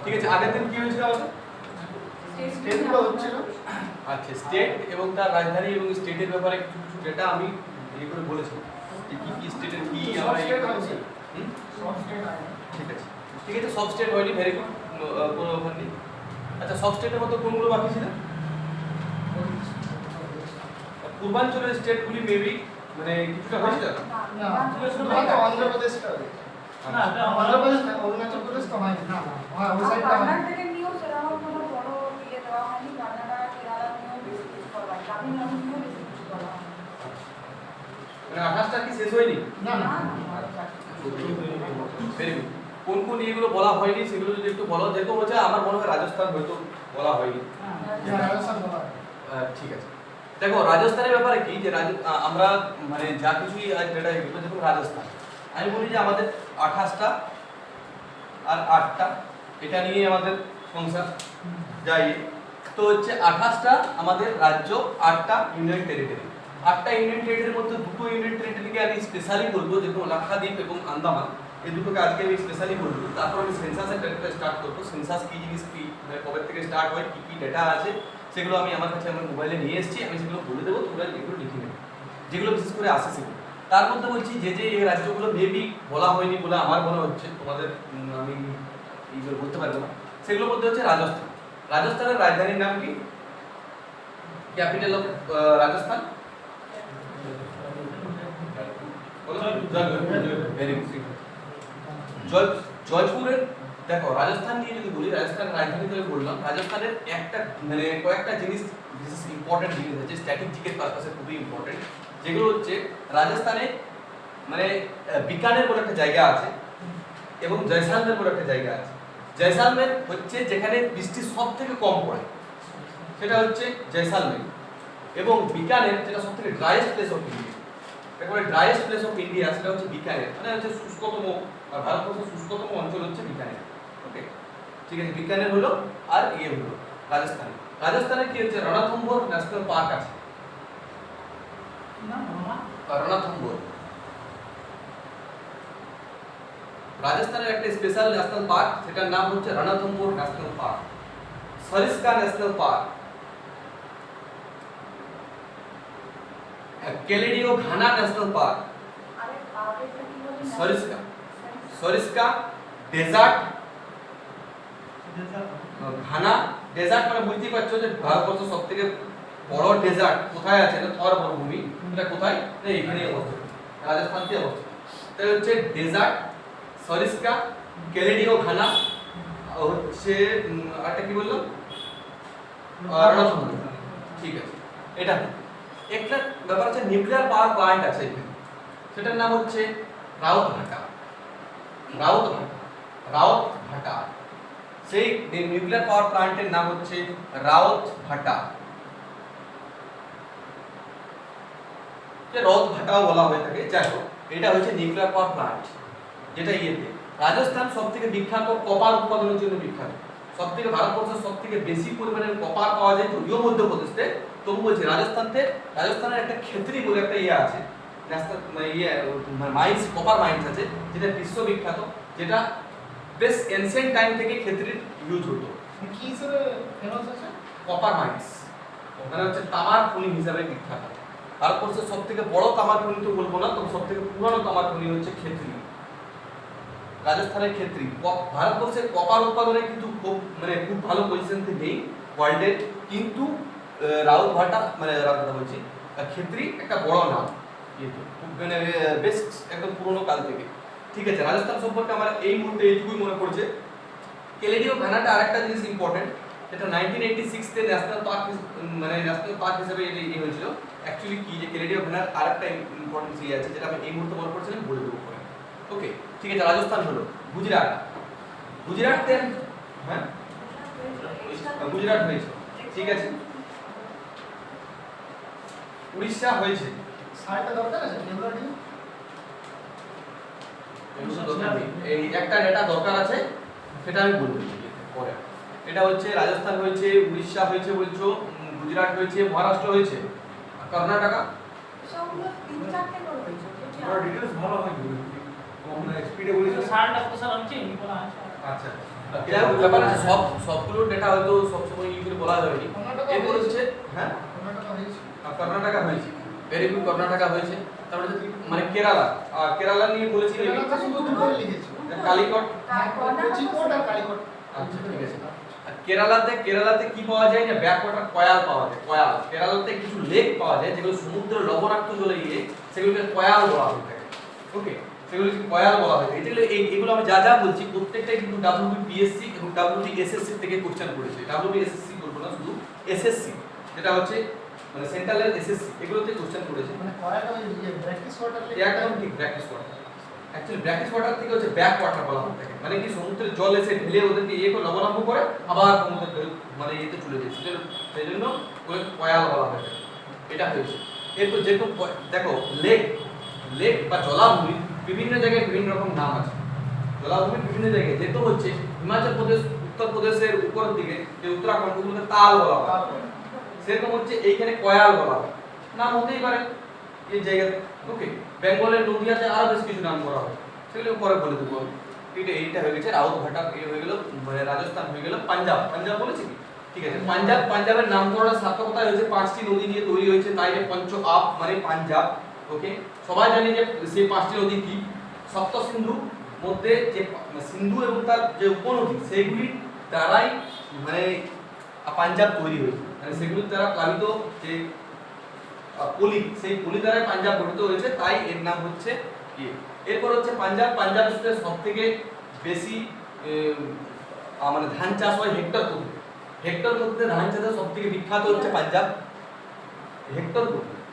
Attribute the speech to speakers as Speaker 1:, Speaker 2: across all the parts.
Speaker 1: ঠিক আছে, আগের দিন কি হয়েছিল আমাদের?
Speaker 2: স্টেটগুলো হচ্ছিল।
Speaker 1: আচ্ছা, স্টেট এবং তার রাজধানী এবং স্টেটের ব্যাপারে কিছু কিছু ডেটা আমি ইয়ে করে বলেছি যে কি কি স্টেটের কি আমরা ইয়ে করেছি।
Speaker 2: সব স্টেট আছে।
Speaker 1: ঠিক আছে, ঠিক আছে, সব স্টেট হয়নি, ভেরি গুড, কোনো ব্যাপার নেই। আচ্ছা, সব স্টেটের মধ্যে কোনগুলো বাকি ছিল? পূর্বাঞ্চলের স্টেটগুলি মেবি মানে কিছুটা হয়েছিল
Speaker 2: না, শুধুমাত্র অন্ধ্রপ্রদেশটা হয়েছে। না, অন্ধ্রপ্রদেশ না, অরুণাচল প্রদেশ তো হয়নি। না, ওই সাইডটা হয়নি।
Speaker 3: কর্ণাটকের নিয়েও সেরকম কোনো বড় ইয়ে দেওয়া হয়নি। কর্ণাটক, কেরালা নিয়েও বেশি কিছু করা হয়নি। তামিলনাড়ু নিয়েও বেশি কিছু করা হয়নি।
Speaker 1: মানে 28টা কি শেষ হয়নি?
Speaker 2: না না,
Speaker 1: ভেরি গুড। কোন কোন ইয়েগুলো বলা হয়নি সেগুলো যদি একটু বলো। যেরকম হচ্ছে আমার মনে হয় রাজস্থান হয়তো বলা হয়নি।
Speaker 2: রাজস্থান বলা হয়।
Speaker 1: ঠিক আছে, দেখো রাজস্থানের ব্যাপারে কি যে আমরা মানে যা কিছুই যেটা এগুলো দেখুন রাজস্থান, আমি বলি যে আমাদের 28টা আর 8টা এটা নিয়ে আমাদের সংসার যাই। তো হচ্ছে 28টা আমাদের রাজ্য, 8টা ইউনিয়ন টেরিটরি। 8টা ইউনিয়ন টেরিটরির মধ্যে দুটো ইউনিয়ন টেরিটরিকে আমি স্পেশালি বলবো, যেরকম লাক্ষাদ্বীপ এবং আন্দামান, এই দুটোকে আজকে আমি স্পেশালি বলবো। তারপর আমি সেন্সাসের ডেটা স্টার্ট করবো। সেন্সাস কি জিনিস, কি মানে কবে থেকে স্টার্ট হয়, কি কি ডেটা আছে সেগুলো আমি আমার কাছে আমার মোবাইলে নিয়ে এসেছি। আমি সেগুলো বলে দেবো, তোমরা এগুলো লিখে নেবে যেগুলো বিশেষ করে আসে সেগুলো। তার মধ্যে বলছি যে যে এই রাজ্যগুলো মেবি বলা হয়নি বলে আমার মনে হচ্ছে, তোমাদের আমি এইগুলো বলতে পারবো না, সেগুলোর মধ্যে হচ্ছে রাজস্থান। রাজস্থানের রাজধানীর নাম কি? ক্যাপিটাল অফ রাজস্থান জয়পুরের। দেখো রাজস্থান নিয়ে যদি বলি, রাজস্থানের রাজধানী তো বললাম, রাজস্থানের একটা মানে কয়েকটা জিনিস বিশেষ ইম্পর্টেন্ট জিনিস আছে, স্ট্র্যাটেজিকের পারপাসে খুবই ইম্পর্টেন্ট, যেগুলো হচ্ছে রাজস্থানে মানে বিকানের বলে একটা জায়গা আছে এবং জয়সালমের বলে একটা জায়গা আছে। জয়সালমের হচ্ছে যেখানে বৃষ্টি সব থেকে কম পড়ে, সেটা হচ্ছে জয়সালমের। এবং বিকানের যেটা সব থেকে ড্রাইয়েস্ট প্লেস অফ ইন্ডিয়া, একেবারে ড্রাইয়েস্ট প্লেস অফ ইন্ডিয়া, সেটা হচ্ছে বিকানের, মানে হচ্ছে শুষ্কতম, আর ভারতবর্ষের শুষ্কতম অঞ্চল হচ্ছে বিকানের। ওকে, ঠিক আছে, বিকানের হলো আর ইয়ে হলো রাজস্থান। রাজস্থানে কি হচ্ছে রণথম্বোর ন্যাশনাল পার্ক আছে। রণথম্বোর রাজস্থানের একটা স্পেশাল ন্যাশনাল পার্ক, সেটার নাম হচ্ছে Ranthambore national park. Sariska national park, Keoladeo Ghana national park,
Speaker 3: আরে আরেকটা কি বলি না?
Speaker 1: সরিস্কা, সরিস্কা ডেজার্ট, ঘানা ডেজার্ট, মানে বুঝতেই পারছো যে ভারতবর্ষের সবথেকে বড় ডেজার্ট কোথায় আছে, এটা থর মরুভূমি। এটা কোথায়? না এখানেই অবস্থিত, রাজস্থানতে অবস্থিত। তাহলে হচ্ছে ডেজার্ট, সরিস্কা, কেলেডিও ঘানা, হচ্ছে আরেকটা কি বললাম, রণথম্বোর। ঠিক আছে, এটা একটা ব্যাপার আছে, নিউক্লিয়ার পাওয়ার প্ল্যান্ট আছে এখানে, সেটার নাম হচ্ছে রাউতভাটা। রাউতভাটা, রাউতভাটা, সেই নিউক্লিয়ার পাওয়ার প্ল্যান্টের নাম হচ্ছে রাউতভাটা। যে রাউতভাটাও বলা হয়ে থাকে, যাই হোক, এটা হচ্ছে নিউক্লিয়ার পাওয়ার প্ল্যান্ট, যেটা ইয়েতে রাজস্থান সবথেকে বিখ্যাত কপার উৎপাদনের জন্য বিখ্যাত। সবথেকে ভারতবর্ষের সবথেকে বেশি পরিমাণে কপার পাওয়া যায় যদিও মধ্যপ্রদেশে, তবু বলছি রাজস্থানের একটা ক্ষেত্রী বলে একটা ইয়ে আছে, ন্যাশনাল ইয়ে মাইন্স, কপার মাইন্স আছে, যেটা বিশ্ববিখ্যাত, যেটা বেশ এনসিয়েন্ট টাইম থেকে ক্ষেত্রীর ইউজ হতো।
Speaker 2: কি হিসেবে ফেমাস আছে?
Speaker 1: কপার মাইন্স মানে হচ্ছে তামার খনি হিসাবে বিখ্যাত। ভারতবর্ষের সবথেকে বড় তামার খনি তো বলবো না, তবে সবথেকে পুরানো তামার খনি হচ্ছে ক্ষেত্রী, রাজস্থানের ক্ষেত্রী। ভারতবর্ষের কপার উৎপাদনে কিন্তু খুব মানে খুব ভালো পজিশন নেই ওয়ার্ল্ডের, কিন্তু রাউতভাটা মানে রাউতভাটা বলছি, ক্ষেত্রী একটা বড় নাম, মানে বেশ একদম পুরোনো কাল থেকে। ঠিক আছে, রাজস্থান সম্পর্কে আমার এই মুহূর্তে এইটুকুই মনে পড়ছে। কেলেডিও ঘানাটা আরেকটা জিনিস ইম্পর্টেন্ট, যেটা 1986 তে ন্যাশনাল পার্ক মানে ন্যাশনাল পার্ক হিসেবে এটা ইয়ে হয়েছিল। অ্যাকচুয়ালি কি যে কেলেডিও ঘানার আরেকটা ইম্পর্টেন্স ইয়ে আছে, যেটা আমি এই মুহূর্তে মনে পড়ছে না, বলে দেবো পরে। ওকে, ঠিক আছে, রাজস্থান হলো। গুজরাট, গুজরাটে হ্যাঁ গুজরাট হয়েছে, ঠিক আছে। উড়িষ্যা হয়েছে,
Speaker 2: সাইটটা দরকার আছে ফেব্রুয়ারি।
Speaker 1: এই একটা ডেটা দরকার আছে, সেটা আমি বলবো পরে। এটা হচ্ছে রাজস্থান হয়েছে, উড়িষ্যা হয়েছে বলছো, গুজরাট হয়েছে, মহারাষ্ট্র হয়েছে, কর্ণাটকা।
Speaker 3: সবগুলো 3-4টে করে হয়েছে।
Speaker 4: ডিটেইলস ভালো হয়, আমরা
Speaker 1: স্পিডে বলেছি
Speaker 4: সারটা কোথাও আমি চিনি বলা আছে
Speaker 1: আচ্ছা যাই হোক ব্যাপার আছে সবগুলো ডেটা হয়তো সবসময় ই করে বলা যাবে না এরপর হচ্ছে হ্যাঁ কর্ণাটকা হয়েছে ভেরি গুড কর্ণাটকা হয়েছে তারপরে হচ্ছে মানে কেরালা কেরালা নিয়ে বলেছি কালিকট আচ্ছা ঠিক আছে আর কেরালাতে কি পাওয়া যায় না ব্যাক ওয়াটার কয়াল পাওয়া যায় কয়াল কেরালাতে কিছু লেক পাওয়া যায় যেগুলো সমুদ্রের লবণাক্ত জলে গিয়ে সেগুলোকে কয়াল বলা হয়ে থাকে ওকে সেগুলোকে কয়াল বলা হয় এগুলো এগুলো আমি যা যা বলছি প্রত্যেকটাই কিন্তু WBPSC এবং WBSSC থেকে কোশ্চেন করেছে WBSSC করব না শুধু SSC যেটা হচ্ছে মানে সেন্ট্রালের SSC এগুলোতে কোশ্চেন করেছে
Speaker 2: মানে কয়টা ওই প্র্যাকটিস ওয়াটার
Speaker 1: একদম ঠিক brackish water actually brackish water থেকে হচ্ছে ব্যাক ওয়াটার বলা হয়ে থাকে মানে কি সমুদ্রের জল এসে ঢেলে ওদেরকে ইয়ে করে লবণাক্ত করে আবার সমুদ্রের মানে ইয়েতে চলে যায় সেই জন্য ওকে কয়াল বলা হয় এটা হয়েছে এরপর যেরকম দেখো লেক বা জলাভূমি বিভিন্ন জায়গায় বিভিন্ন রকম নাম আছে জলাভূমির বিভিন্ন জায়গায় যেহেতু হচ্ছে হিমাচল প্রদেশ উত্তরপ্রদেশের উপরের দিকে যে উত্তরাখণ্ড ওগুলোকে তাল বলা হয় সেরকম হচ্ছে এইখানে কয়াল বলা হয় নাম হতেই পারে এই জায়গাতে ওকে বেঙ্গলের নদীয়াতে আরো বেশ কিছু নাম করা হয় সেগুলো পরে বলে দেবো এইটা হয়ে গেছে রাউত ভাটা এই হয়ে গেল মানে রাজস্থান হয়ে গেল পাঞ্জাব বলেছি কি ঠিক আছে পাঞ্জাবের নামকরণের সার্থকতা হয়েছে 5টি নদী নিয়ে তৈরি হয়েছে তাই পঞ্চ আপ মানে পাঞ্জাব ওকে সবাই জানি যে সেই 5টি নদী কি সপ্ত সিন্ধু মধ্যে যে সিন্ধু এবং তার যে উপনদী সেইগুলির দ্বারাই মানে পাঞ্জাব তৈরি হয়েছে মানে সেগুলির দ্বারা প্লাবিত যে পলি সেই পলি দ্বারা পাঞ্জাব গঠিত হয়েছে তাই এর নাম হচ্ছে এরপর হচ্ছে পাঞ্জাবের সবথেকে বেশি মানে ধান চাষ হয় হেক্টর মধ্যে ধান চাষের সবথেকে বিখ্যাত হচ্ছে পাঞ্জাব হেক্টর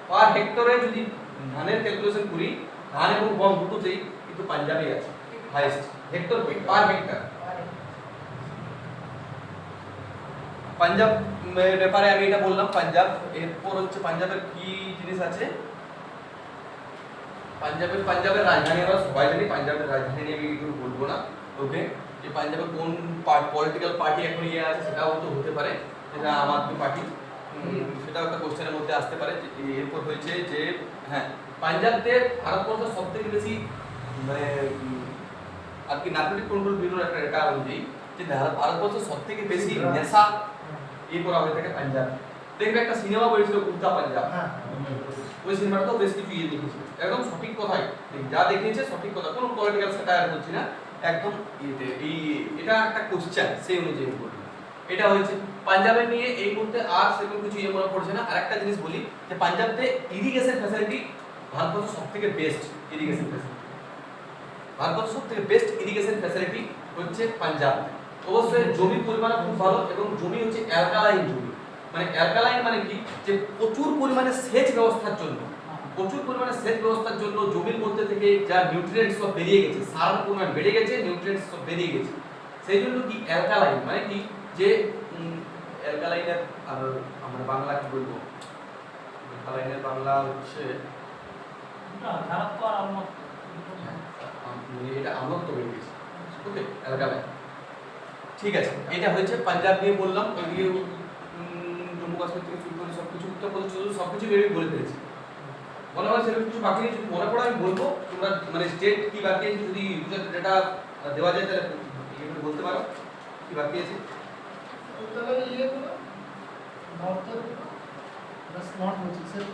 Speaker 1: পার হেক্টরে যদি ধানের ক্যালকুলেশন করি ধান এবং গম দুটোতেই কিন্তু পাঞ্জাবেই আছে হাইয়েস্ট হেক্টর পার হেক্টর পাঞ্জাব ব্যাপারে আমি এটা বললাম পাঞ্জাব এরপর হচ্ছে পাঞ্জাবের কি জিনিস আছে পাঞ্জাবের রাজধানী আমরা সবাই জানি পাঞ্জাবের রাজধানী আমি কিছু বলবো না ওকে যে পাঞ্জাবে কোন পলিটিক্যাল পার্টি এখন ইয়ে আছে সেটাও তো হতে পারে যেটা আম আদমি পার্টি সেটাও একটা কোশ্চেনের মধ্যে আসতে পারে এরপর হয়েছে যে হ্যাঁ পাঞ্জাবতে ভারতবর্ষের সব থেকে বেশি মানে আর কি নার্কোটিক কন্ট্রোল ব্যুরোর একটা ডেটা অনুযায়ী যে ভারতবর্ষের সব থেকে বেশি নেশা এই করা হয়ে থাকে পাঞ্জাব দেখবে একটা সিনেমা বেরিয়েছিল উল্টা পাঞ্জাব ওই সিনেমাটাও বেশ কিছু ইয়ে দেখেছিল একদম সঠিক কথাই যা দেখিয়েছে সঠিক কথা কোনো পলিটিক্যাল স্যাটায়ার বলছি না একদম এটা একটা কোশ্চেন সেই অনুযায়ী বলি এটা হয়েছে পাঞ্জাবের নিয়ে এই মুহূর্তে আর সেরকম কিছু ইয়ে মনে পড়ছে না আরেকটা জিনিস বলি যে পাঞ্জাবে ইরিগেশন ফ্যাসিলিটি ভারতবর্ষের সবথেকে বেস্ট ইরিগেশন ফ্যাসিলিটি ভারতবর্ষের সবথেকে বেস্ট ইরিগেশন ফ্যাসিলিটি হচ্ছে পাঞ্জাব অবশ্যই জমির পরিমাণ খুব ভালো এবং জমি হচ্ছে অ্যালকালাইন জমি মানে অ্যালকালাইন মানে কি যে প্রচুর পরিমাণে সেচ ব্যবস্থার জন্য জমির মধ্যে থেকে যা নিউট্রিয়েন্টস সব বেরিয়ে গেছে সারের পরিমাণ বেড়ে গেছে নিউট্রিয়েন্টস সব বেরিয়ে গেছে সেই জন্য কি অ্যালকালাইন মানে কি যে অ্যালকালাইনের আর আমরা বাংলা কি বলবো অ্যালকালাইনের বাংলা হচ্ছে এটা আমলত্ব বেড়ে গেছে ওকে অ্যালকালাইন ঠিক আছে এটা হয়েছে পাঞ্জাব নিয়ে বললাম এদিকে জম্মু কাশ্মীর থেকে শুরু করে সবকিছু উত্তরপ্রদেশ সবকিছু বেরিয়ে বলে ফেলেছি মনে হয় সেরকম কিছু বাকি নেই যদি মনে পড়ে আমি বলবো তোমরা মানে স্টেট কি বাকি আছে যদি ইউজার ডেটা দেওয়া যায় তাহলে এগুলো বলতে পারো কি বাকি আছে
Speaker 2: তাহলে ইয়েগুলো নর্থের জাস্ট নর্থ হচ্ছে স্যার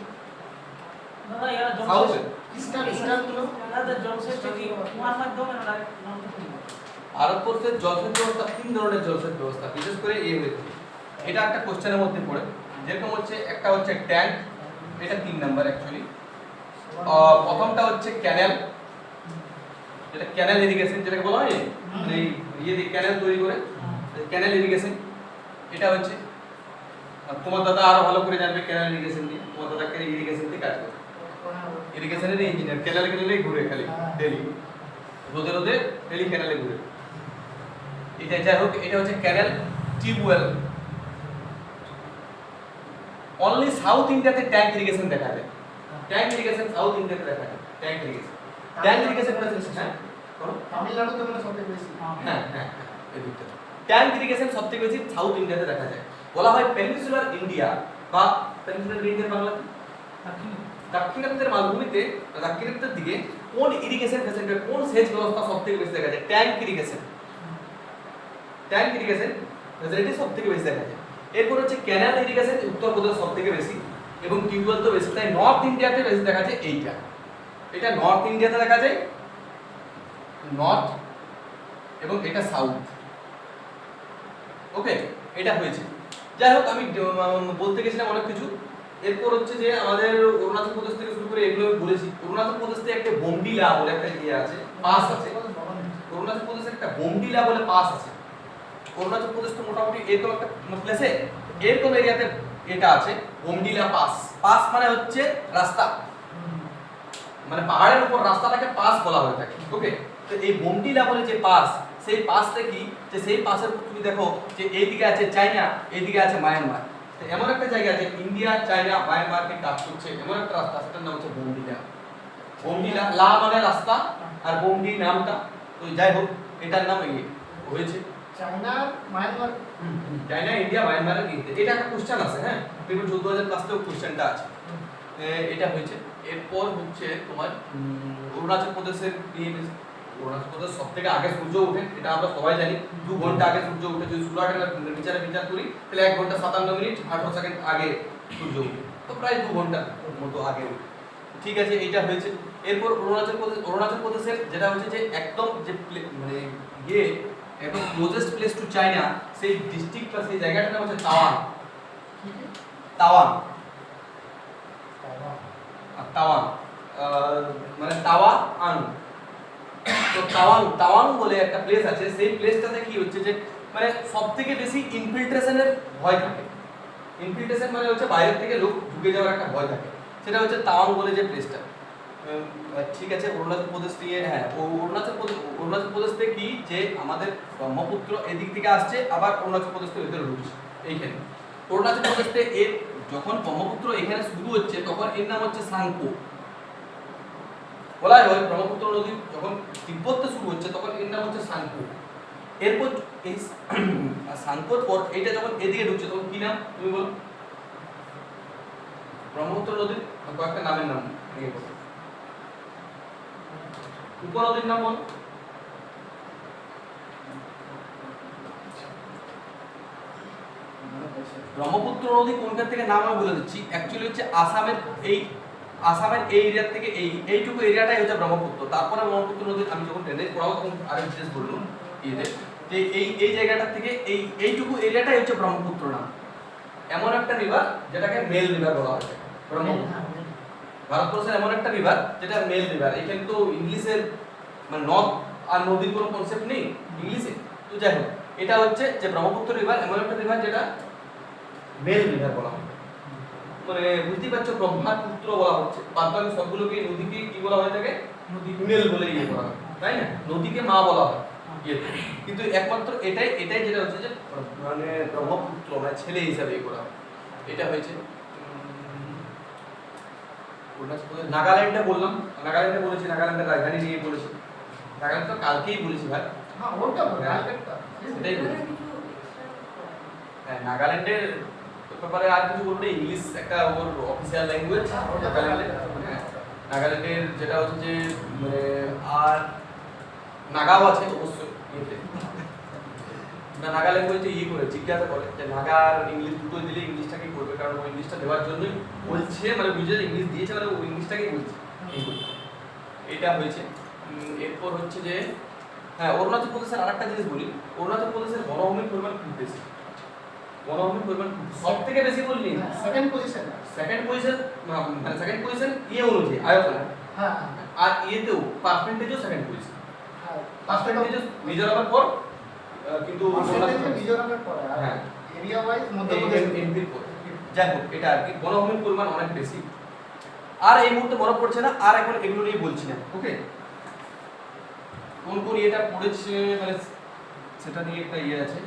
Speaker 4: দাদা এরা
Speaker 1: সাউথ
Speaker 2: ইস্টার্নগুলো
Speaker 4: দাদা জলসেচ কি কুয়ার মাধ্যমে না ডাইরেক্ট
Speaker 1: ভারতবর্ষের জলসেচ ব্যবস্থা 3 ধরনের জলসেচ ব্যবস্থা বিশেষ করে এই হয়েছে এটা একটা কোশ্চেনের মধ্যে পড়ে যেরকম হচ্ছে একটা হচ্ছে ট্যাঙ্ক এটা 3 নাম্বার অ্যাকচুয়ালি প্রথমটা হচ্ছে ক্যানেল যেটা ক্যানেল ইরিগেশন যেটাকে বলা হয় মানে ইয়ে দিয়ে ক্যানেল তৈরি করে ক্যানেল ইরিগেশন এটা হচ্ছে তোমার দাদা আরো ভালো করে জানবে ক্যানেল ইরিগেশন দিয়ে তোমার দাদা ক্যানেল ইরিগেশন দিয়ে কাজ করে ইরিগেশনের ইঞ্জিনিয়ার ক্যানেলে ঘুরে খালি ডেলি রোদে ডেলি ক্যানেলে ঘুরে এটা যাই হোক এটা হচ্ছে ক্যানেল টিউবওয়েল অনলি সাউথ ইন্ডিয়াতে ট্যাঙ্ক ইরিগেশন দেখা যায় ট্যাঙ্ক ইরিগেশন সাউথ ইন্ডিয়াতে দেখা যায় ট্যাঙ্ক ইরিগেশন হ্যাঁ
Speaker 2: তামিলনাড়ুতে মানে সবথেকে বেশি
Speaker 1: হ্যাঁ এই দিকটা ট্যাঙ্ক ইরিগেশন সবথেকে বেশি সাউথ ইন্ডিয়াতে দেখা যায় বলা হয় পেনিনসুলার ইন্ডিয়া বা পেনিনসুলার ইন্ডিয়ার বাংলা দাক্ষিণাত্যের মালভূমিতে দাক্ষিণাত্যের দিকে কোন ইরিগেশন ফ্যাসিলিটি কোন সেচ ব্যবস্থা সবথেকে বেশি দেখা যায়? ট্যাঙ্ক ইরিগেশন ফ্যাসিলিটি সবথেকে বেশি দেখা যায়। এরপর হচ্ছে ক্যানাল ইরিগেশন উত্তরপ্রদেশ সবথেকে বেশি এবং টিউবওয়েল তো বেশি, তাই নর্থ ইন্ডিয়াতে বেশি দেখা যায় এইটা। এটা নর্থ ইন্ডিয়াতে দেখা যায়, নর্থ, এবং এটা সাউথ। ওকে, এটা হয়েছে। যাই হোক, আমি বলতে গেছিলাম অনেক কিছু। এরপর হচ্ছে যে আমাদের অরুণাচল প্রদেশ থেকে শুরু করে এগুলো আমি বলেছি। অরুণাচল প্রদেশ থেকে একটা বোমডিলা বলে একটা ইয়ে আছে, পাস আছে। অরুণাচল প্রদেশে একটা বোমডিলা বলে পাস আছে। অরুণাচল প্রদেশ তো মোটামুটি এরকম একটা প্লেসে এরকম এরিয়াতে এটা আছে বোমডিলা পাস। পাস মানে হচ্ছে রাস্তা, মানে পাহাড়ের উপর রাস্তাটাকে পাস বলা হয়ে থাকে। ওকে, তো এই বোমডিলা বলে যে পাস, সেই পাসটা কি, যে সেই পাসের তুমি দেখো যে এইদিকে আছে চায়না, এইদিকে আছে মায়ানমার। তো এমন একটা জায়গা আছে ইন্ডিয়া চায়না মায়ানমারকে কাজ করছে এমন একটা রাস্তা, সেটার নাম হচ্ছে বোমডিলা। বোমডিলা, লা মানে রাস্তা আর বোমডি নামটা। তো যাই হোক, এটার নাম এই হয়েছে
Speaker 2: চায়না মায়ানমার।
Speaker 1: চায়না ইন্ডিয়া মায়ানমারের গিয়ে এটা একটা কোশ্চেন আছে। হ্যাঁ, পেপার 14000 ক্লাসেও কোশ্চেনটা আছে। এটা হয়েছে। এরপর হচ্ছে তোমার অরুণাচল প্রদেশের অরুণাচল প্রদেশ সবথেকে আগে সূর্য ওঠে, এটা আমরা সবাই জানি। 2 ঘন্টা আগে সূর্য ওঠে। যদি সুরাটের বিচার করি তাহলে 1 ঘন্টা 57 মিনিট 18 সেকেন্ড আগে সূর্য ওঠে, তো প্রায় 2 ঘন্টা মতো আগে ওঠে। ঠিক আছে, এইটা হয়েছে। এরপর অরুণাচল প্রদেশের যেটা হচ্ছে যে একদম যে মানে ইয়ে একদম ক্লোজেস্ট প্লেস টু চায়না, সেই ডিস্ট্রিক্ট বা সেই জায়গাটার নাম হচ্ছে তাওয়াং। তাওয়াং তাওয়াং মানে তাওয়া আং। তো তাওয়াং বলে একটা প্লেস আছে। সেই প্লেসটাতে কি হচ্ছে যে মানে সবথেকে বেশি ইনফিল্ট্রেশনের ভয় থাকে। ইনফিল্ট্রেশন মানে হচ্ছে বাইরে থেকে লোক ঢুকে যাওয়ার একটা ভয় থাকে। সেটা হচ্ছে তাওয়াং বলে যে প্লেসটা। ঠিক আছে, অরুণাচল প্রদেশ দিয়ে, হ্যাঁ অরুণাচল প্রদেশ থেকে কি যে আমাদের ব্রহ্মপুত্র এদিক থেকে আসছে, আবার অরুণাচল প্রদেশ থেকে ভেতরে ঢুকছে এইখানে। অরুণাচল প্রদেশ থেকে এর যখন ব্রহ্মপুত্র এখানে শুরু হচ্ছে তখন এর নাম হচ্ছে সাংপো। বলা হয় ব্রহ্মপুত্র নদী যখন তিব্বতে শুরু হচ্ছে তখন এর নাম হচ্ছে সাংপো। এরপর এই সাংপোর পর এইটা যখন এদিকে ঢুকছে তখন কি নাম তুমি বলো? ব্রহ্মপুত্র নদীর কয়েকটা নামের নাম নিয়ে বলো। উপনদীর নাম বল। ব্রহ্মপুত্র নদী কোনখান থেকে নাম আমি বলে দিচ্ছি। অ্যাকচুয়ালি হচ্ছে আসামের এই এরিয়া থেকে এইটুকু এরিয়াটাই হচ্ছে ব্রহ্মপুত্র। তারপরে ব্রহ্মপুত্র নদী আমি যখন ড্রেনেজ পড়াবো তখন আরো বিশেষ বলবো যে এই জায়গাটা থেকে এইটুকু এরিয়াটাই হচ্ছে ব্রহ্মপুত্র নাম। এমন একটা রিভার যেটাকে মেল রিভার বলা হয় ব্রহ্মপুত্র। ভারতবর্ষের এমন একটা রিভার যেটা মেল রিভার। এখানে তো ইংলিশের মানে নদ আর নদীর কোনো কনসেপ্ট নেই ইংলিশে। তো যাই হোক, এটা হচ্ছে যে ব্রহ্মপুত্র রিভার এমন একটা রিভার যেটা মেল রিভার বলা হয়। মানে বুঝতেই পারছো, ব্রহ্মপুত্র বলা হচ্ছে, বাদবাকি সবগুলোকে নদীকে কি বলা হয় থাকে? নদী মেল বলে ইয়ে করা হয়, তাই না? নদীকে মা বলা হয় ইয়ে। কিন্তু একমাত্র এটাই যেটা হচ্ছে যে মানে ব্রহ্মপুত্র মানে ছেলে হিসাবে ইয়ে করা হয়। এটা হয়েছে। নাগাল্যান্ডে বললাম, নাগাল্যান্ডে বলেছি, নাগাল্যান্ডের রাজধানী নিয়ে বলেছি। নাগাল্যান্ড তো কালকেই বলেছি ভাই।
Speaker 2: হ্যাঁ, ওটা বলে আরেকটা।
Speaker 1: সেটাই বলেছি। হ্যাঁ, নাগাল্যান্ডের ব্যাপারে আর কিছু বলবো না। ইংলিশ একটা ওর অফিসিয়াল ল্যাঙ্গুয়েজ নাগাল্যান্ডের যেটা হচ্ছে যে মানে আর নাগাও আছে অবশ্যই ইয়েতে। না, নাগা ল্যাঙ্গুয়েজে ইয়ে করে জিজ্ঞাসা করে যে নাগা আর ইংলিশ দুটো দিলে ইংলিশটা কি করবে, কারণ ও ইংলিশটা দেওয়ার জন্যই বলছে, মানে বুঝে ইংলিশ দিয়েছে মানে ও ইংলিশটাকেই বলছে। এটা হয়েছে। এরপর হচ্ছে যে হ্যাঁ, অরুণাচল প্রদেশের আরেকটা জিনিস বলি। অরুণাচল প্রদেশের বনভূমির পরিমাণ খুব বেশি। বনভূমির পরিমাণ সব থেকে বেশি বললি
Speaker 2: সেকেন্ড পজিশন
Speaker 1: মানে সেকেন্ড পজিশন ইয়ে অনুযায়ী আয়তন।
Speaker 2: হ্যাঁ,
Speaker 1: আর ইয়েতেও পার্সেন্টেজও সেকেন্ড পজিশন।
Speaker 2: হ্যাঁ,
Speaker 1: পার্সেন্টেজও মিজোরামের পর, কিন্তু
Speaker 2: মিজোরামের পরে আর
Speaker 1: হ্যাঁ
Speaker 2: এরিয়া ওয়াইজ মধ্যপ্রদেশ
Speaker 1: এমপির পর। যাই হোক, এটা আর কি বনভূমির পরিমাণ অনেক বেশি। আর এই মুহূর্তে মনে পড়ছে না, আর এখন এগুলো নিয়ে বলছি না। ওকে, কোন কোন ইয়েটা পড়েছে মানে সেটা নিয়ে একটা ইয়ে আছে।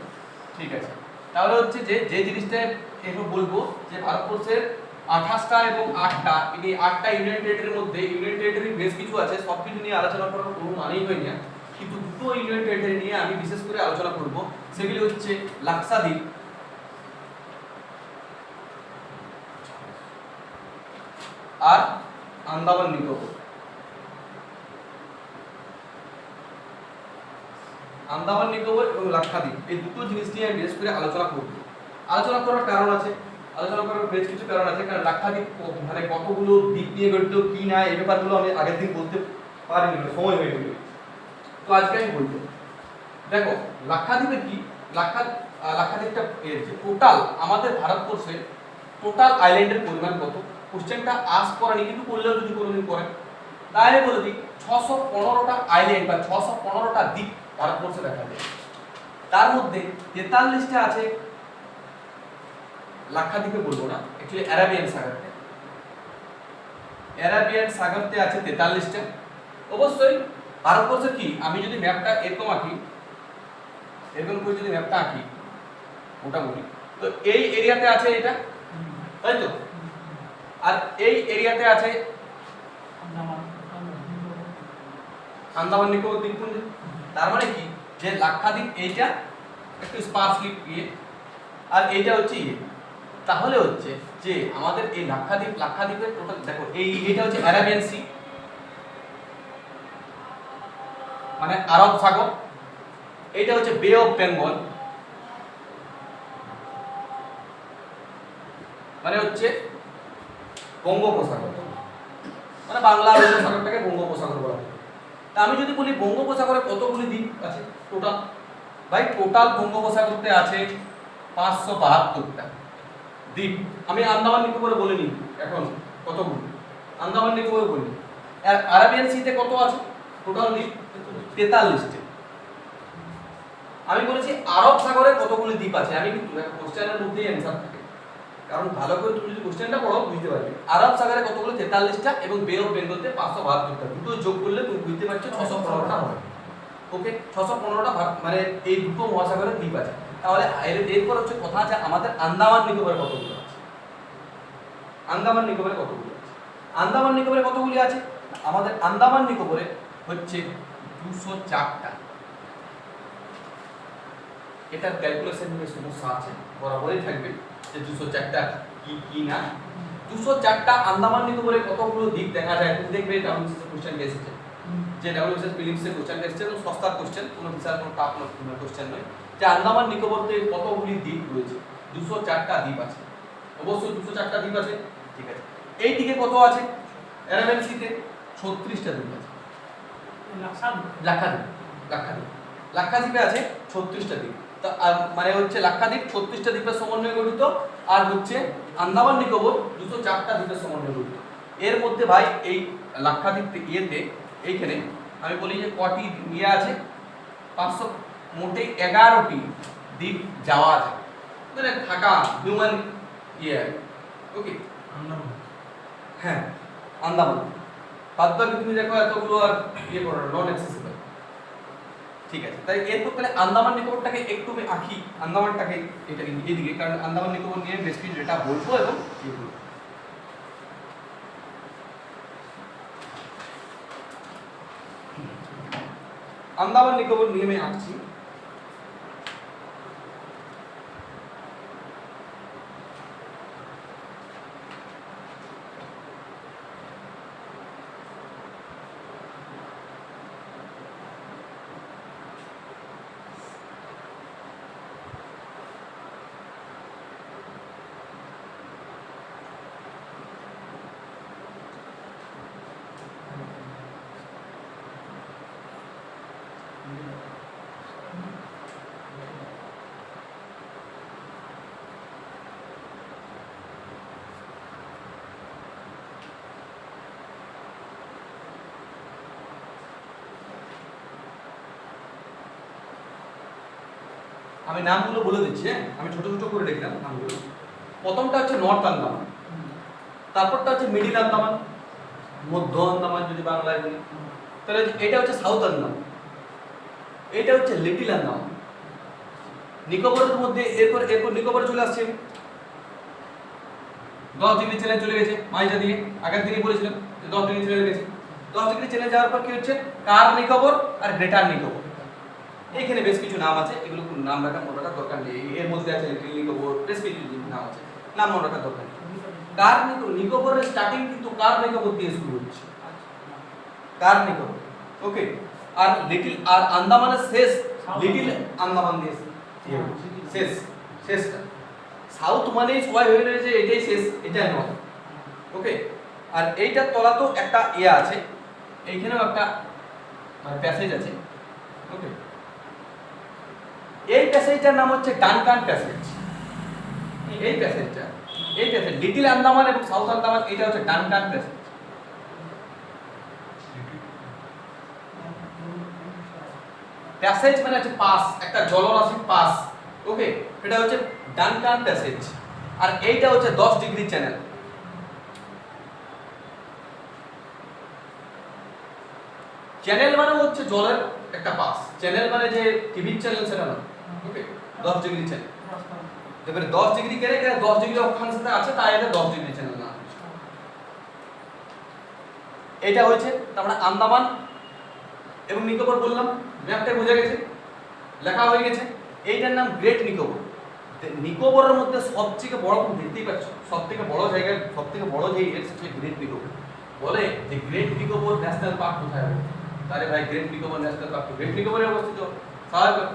Speaker 1: ঠিক আছে, তাহলে হচ্ছে যে জিনিসটা একটু বলবো যে ভারতবর্ষের 28টা এবং 8টা, এই 8টা ইউনিয়ন টেরিটরির মধ্যে ইউনিয়ন টেরিটরি বেশ কিছু আছে, সব কিছু নিয়ে আলোচনা করার কোনো মানেই হয় না। কিন্তু দুটো ইউনিয়ন টেরিটরি নিয়ে আমি বিশেষ করে আলোচনা করব। সেগুলি হচ্ছে লাক্ষাদ্বীপ আর আন্দামান নিকোবর। আন্দামান নিকোবর এবং লাক্ষাদ্বীপ এই দুটো জিনিস নিয়ে আমি বেশ করে আলোচনা করব। আলোচনা করার কারণ আছে, আলোচনা করার বেশ কিছু কারণ আছে, কারণ লাক্ষাদ্বীপ মানে কতগুলো দ্বীপ নিয়ে গঠিত কি না এই ব্যাপারগুলো আমি আগের দিন বলতে পারিনি, সময় হয়ে গেল। তো আজকে আমি বলবো। দেখো লাক্ষাদ্বীপের কি, লাক্ষাদ্বীপটা যে টোটাল আমাদের ভারতবর্ষে টোটাল আইল্যান্ডের পরিমাণ কত, কোশ্চেনটা আস করেনি কিন্তু করলেও যদি কোনোদিন করেন তাহলে বলে দিই 615টা আইল্যান্ড বা 615টা দ্বীপ ভারতবর্ষে দেখা যায়। তার মধ্যে 43টা আছে লাক্ষাদ্বীপে, বলবো না অ্যাকচুয়ালি অ্যারাবিয়ান সাগরতে, অ্যারাবিয়ান সাগরতে আছে 43টা। অবশ্যই ভারতবর্ষের কি, আমি যদি ম্যাপটা এরকম আঁকি, এরকম করে যদি ম্যাপটা আঁকি মোটামুটি, তো এই এরিয়াতে আছে এটা, তাই তো, আর এই এরিয়াতে আছে আন্দামান নিকোবর দ্বীপপুঞ্জ। তার মানে কি যে লাক্ষাদ্বীপ এইটা একটু স্পার্সলি ইয়ে আর এইটা হচ্ছে ইয়ে, তাহলে হচ্ছে যে আমাদের এই লাক্ষাদ্বীপের টোটাল দেখো এইটা হচ্ছে অ্যারাবিয়ান সি মানে আরব সাগর, এইটা হচ্ছে বে অফ বেঙ্গল মানে হচ্ছে বঙ্গোপসাগর, মানে বাংলা উপসাগরটাকে বঙ্গোপসাগর বলা হয়। তা আমি যদি বলি বঙ্গোপসাগরে কতগুলি দ্বীপ আছে টোটাল, ভাই টোটাল বঙ্গোপসাগরতে আছে 572টা দ্বীপ। আমি আন্দামান নিকোবরে বলিনি এখন কতগুলো, আন্দামান নিকোবরে বলিনি। আর আরাবিয়ান সিতে কত আছে টোটাল দ্বীপ, 43টা। আমি বলেছি আরব সাগরে কতগুলি দ্বীপ আছে, আমি কিন্তু কোশ্চেনের মধ্যেই অ্যানসার থাকে, কারণ ভালো করে তুমি যদি কোশ্চেনটা পড়ো বুঝতে পারবে। আরব সাগরে কতগুলো 43টা এবং বে অফ বেঙ্গলতে 572টা, দুটো যোগ করলে তুমি বুঝতে পারছো 615টা হবে। ওকে, 615টা মানে এই দুটো মহাসাগরের দ্বীপ আছে। তাহলে এরপর হচ্ছে কথা আছে আমাদের আন্দামান নিকোবরে কতগুলো আছে, আন্দামান নিকোবরে কতগুলো আছে, আন্দামান নিকোবরে কতগুলি আছে, আমাদের আন্দামান নিকোবরে হচ্ছে 204টা। এটার ক্যালকুলেশন নিয়ে সমস্যা আছে, বরাবরই থাকবে যে 204টা কি কি না। 204টা আন্দামান নিকোবরে কতগুলো দ্বীপ দেখা যায়, তুমি দেখবে ডাব্লিউবিসিএস এর কোশ্চেন এসেছে, যে ডাব্লিউবিসিএস প্রিলিমস এর কোশ্চেন এসেছে, এবং সস্তার কোশ্চেন, কোনো বিশাল কোনো টাফ কোশ্চেন নয়, যে আন্দামান নিকোবরতে কতগুলি দ্বীপ রয়েছে। 204টা দ্বীপ আছে, অবশ্যই 204টা দ্বীপ আছে, ঠিক আছে। এই দিকে কত আছে, অ্যারাবিয়ান সিতে 36টা দ্বীপ আছে। লাক্ষাদ্বীপে আছে 36টা দ্বীপ। তো মানে হচ্ছে লাক্ষাদ্বীপ 36টা দ্বীপের সমন্বয়ে গঠিত, আর হচ্ছে আন্দামান নিকোবর 204টা দ্বীপের সমন্বয়ে গঠিত। এর মধ্যে ভাই এই লাক্ষাদ্বীপ ইয়েতে এইখানে আমি বলি যে কটি ইয়ে আছে, 500 মোটে 11টি দ্বীপ যাওয়া যায়, মানে থাকা হিউম্যান ইয়ে। ওকে, হ্যাঁ আন্দামান বাদ বাকি তুমি দেখো এতগুলো আর ইয়ে করো নন অ্যাক্সেসিবল, ঠিক আছে। তাই এরপর তাহলে আন্দামান নিকোবরটাকে একটু আমি আঁকি, আন্দামানটাকে এটা এদিকে, কারণ আন্দামান নিকোবর নিয়ে বেশ কিছু ডেটা বলবো এবং এগুলো। আন্দামান নিকোবর নিয়ে আমি আঁকছি। আমি নামগুলো বলে দিচ্ছি, হ্যাঁ আমি ছোট ছোট করে লিখলাম নামগুলো। প্রথমটা হচ্ছে নর্থ আন্দামান, তারপরটা হচ্ছে মিডিল আন্দামান, মধ্য আন্দামান যদি বাংলায় বলি, তাহলে এটা হচ্ছে সাউথ আন্দামান, এটা হচ্ছে লিটল আন্দামান। নিকোবরের মধ্যে এরপর নিকোবর চলে আসছে 10 ডিগ্রি চ্যানেল চলে গেছে মাইজা দিয়ে, আগের দিনই বলেছিলাম যে 10 ডিগ্রি চ্যানেল গেছে। 10 ডিগ্রি চ্যানেল যাওয়ার পর কি হচ্ছে কার নিকোবর আর গ্রেটার নিকোবর। এইখানে বেশ কিছু নাম আছে, এগুলো নাম মনে রাখার দরকার নেই। এর মধ্যে আছে লিটল নিকোবর, বেশ কিছু নাম আছে, নাম মনে রাখার দরকার নেই। কার নিকোবরের স্টার্টিং কিন্তু কার নিকোবর দিয়ে শুরু হচ্ছে, কার নিকোবর, ওকে। আর লিটল আর আন্দামানের শেষ লিটল আন্দামান দিয়ে শেষ, শেষটা সাউথ মানে সবাই হয়ে রয়েছে এটাই শেষ, এটাই নয়, ওকে। আর এইটার তলা তো একটা ইয়ে আছে, এইখানেও একটা মানে প্যাসেজ আছে, ওকে। এই প্যাসেজটার নাম হচ্ছে ডানকান প্যাসেজ। এই প্যাসেজটা, এই প্যাসেজ লিটল আন্দামান এবং সাউথ আন্দামান, এটা হচ্ছে ডানকান প্যাসেজ। প্যাসেজ মানে হচ্ছে পাস, একটা জলরাশির পাস, ওকে। এটা হচ্ছে ডানকান প্যাসেজ। আর এইটা হচ্ছে 10 ডিগ্রি চ্যানেল। চ্যানেল মানে হচ্ছে জলের একটা পাস, চ্যানেল মানে যে টিভি চ্যানেল সেটা না, ওকে। 10 ডিগ্রি চ্যানেল, এবারে 10 ডিগ্রি কেন, 10 ডিগ্রি অক্ষাংশে আছে তাই এটা 10 ডিগ্রি চ্যানেল না। এটা হচ্ছে তারপরে আন্দামান এবং নিকোবর বললাম, ম্যাপটা বোঝা গেছে, লেখা হয়ে গেছে। এইটার নাম গ্রেট নিকোবর। নিকোবরের মধ্যে সবথেকে বড়, তুমি দেখতেই পাচ্ছ, সবথেকে বড় জায়গা, সবথেকে বড় যে হচ্ছে গ্রেট নিকোবর। বলে যে গ্রেট নিকোবর ন্যাশনাল পার্ক কোথায় হবে? আরে ভাই, great Nicobar national park great নিকোবরে অবস্থিত, স্বাভাবিক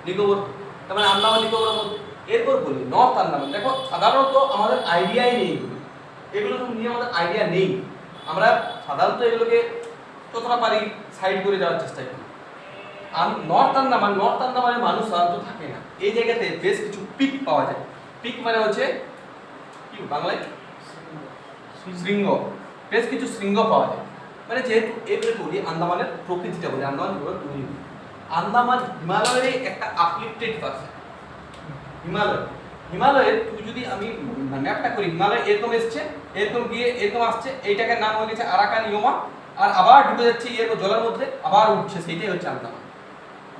Speaker 1: নিকোবর, তার মানে আন্দামান নিকোবরের মধ্যে। এরপর বলি নর্থ আন্দামান। দেখো সাধারণত আমাদের আইডিয়াই নেই, এগুলো নিয়ে আমাদের আইডিয়া নেই। আমরা সাধারণত এগুলোকে যতটা পারি সাইড করে যাওয়ার চেষ্টা করি। আর নর্থ আন্দামানের মানুষ সাধারণত থাকে না। এই জায়গাতে বেশ কিছু পিক পাওয়া যায়। পিক মানে হচ্ছে কি বাংলায় শৃঙ্গ, বেশ কিছু শৃঙ্গ পাওয়া যায়। মানে যেহেতু এবারে বলি আন্দামানের প্রকৃতিটা বলি, আন্দামান আন্দামান হিমালয়ের একটা আপলিফটেড পার্সন। হিমালয়ের তুই যদি আমি ম্যাপটা করি, হিমালয় এরকম এসছে, এরকম গিয়ে এরকম আসছে, এইটাকে নাম হয়ে গেছে আরাকান ইয়োমা, আর আবার ঢুকে যাচ্ছে এরকম জলের মধ্যে, আবার উঠছে, সেইটাই হচ্ছে আন্দামান।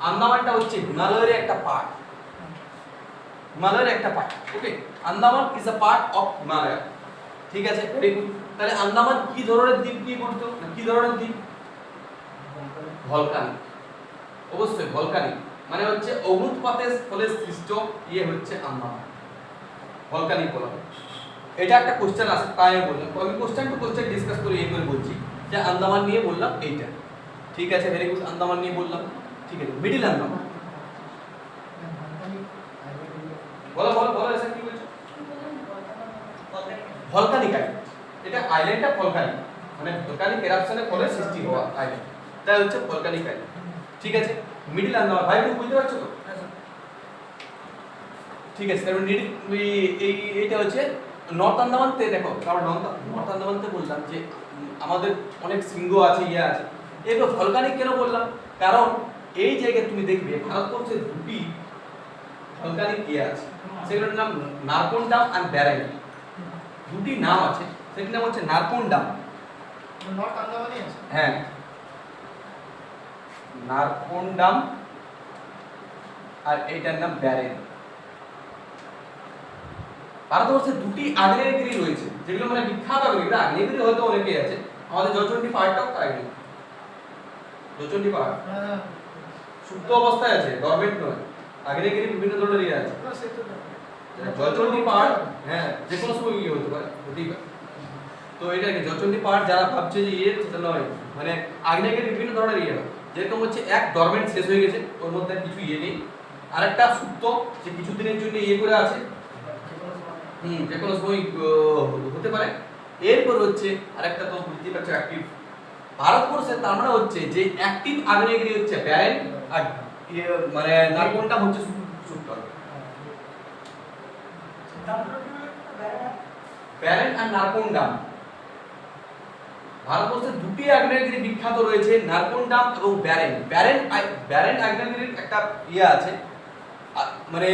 Speaker 1: আন্দামানটা হচ্ছে হিমালয়ের একটা পার্ট, হিমালয়ের একটা part, okay. Andaman is a part of Himalaya, ঠিক আছে। দেখুন তাহলে আন্দামান কি ধরনের দ্বীপ নিয়ে গঠিত, কি ধরনের দ্বীপ? ভলকানিক, অবশ্যই ভলকানিক, মানে হচ্ছে অগ্নুৎপাতের ফলে সৃষ্ট ইয়ে হচ্ছে আন্দামান, ভলকানিক বলা হয়। এটা একটা কোশ্চেন আছে, তাই আমি বললাম, আমি কোশ্চেন টু কোশ্চেন ডিসকাস করে এই করে বলছি যে আন্দামান নিয়ে বললাম এইটা, ঠিক আছে। ভেরি গুড, আন্দামান নিয়ে বললাম, ঠিক আছে। মিডিল আন্দামান, বলো বলো বলো, এসে কি বলছো? ভলকানিক আইল্যান্ড, এটা আইল্যান্ডটা ভলকানিক, মানে ভলকানিক এরাপশনের ফলে সৃষ্টি হওয়া আইল্যান্ড, তাই হচ্ছে ভলকানিক আইল্যান্ড, ঠিক আছে। মিডিল আন্দামান, ভাই তুমি বুঝতে পারছো তো? ঠিক আছে। তারপর এইটা হচ্ছে নর্থ আন্দামানতে। দেখো কারণ নর্থ আন্দামানতে বললাম যে আমাদের অনেক শৃঙ্গ আছে, ইয়ে আছে। এগুলো ভলকানিক কেন বললাম? কারণ এই জায়গায় তুমি দেখবে ভারতবর্ষের দুটি ভলকানিক ইয়ে আছে, সেগুলোর নাম নারকোন্ডাম আর ব্যারেন। দুটি নাম আছে, সেটির নাম হচ্ছে নারকোন্ডাম,
Speaker 2: নর্থ আন্দামানই আছে,
Speaker 1: হ্যাঁ, নারকোন্ডাম, আর এইটার নাম ব্যারেন। ভারতবর্ষে দুটি আগ্নেয়গিরি রয়েছে, যেগুলো মানে বিখ্যাত আগ্নেয়গিরি। আগ্নেয়গিরি হয়তো অনেকেই আছে, আমাদের জয়চন্ডী পাহাড়টাও তাই নেই। জয়চন্ডী পাহাড় সুপ্ত অবস্থায় আছে, গভর্নমেন্ট নয়। আগ্নেয়গিরি বিভিন্ন ধরনের ইয়ে আছে। জয়চন্ডী পাহাড়, হ্যাঁ, যে কোনো সময় ইয়ে হতে পারে, হতেই পারে। তো এটা কি জয়চন্ডী পাহাড় যারা ভাবছে যে ইয়ে, সেটা নয়। মানে আগ্নেয়গিরি বিভিন্ন ধরনের ইয়ে হয়, যেরকম হচ্ছে এক ডরমেন্ট শেষ হয়ে গেছে, ওর মধ্যে কিছু ইয়ে নেই। আরেকটা সুপ্ত, যে কিছুদিনের জন্য ইয়ে করে আছে, যে কোনো সময় হতে পারে। এরপর হচ্ছে আরেকটা তো বুঝতেই পারছো অ্যাক্টিভ। ভারতবর্ষে তার মানে হচ্ছে যে অ্যাক্টিভ আগ্নেয়গিরি হচ্ছে ব্যারেন, আর মানে নারকোন্ডাম হচ্ছে সুপ্ত। ব্যারেন আর নারকোন্ডাম, ভারতবর্ষের দুটি আগ্নেয়গিরি বিখ্যাত রয়েছে, নারকোন্ডাম এবং ব্যারেন। ব্যারেন আগ্নেয়গিরির একটা ইয়ে আছে, মানে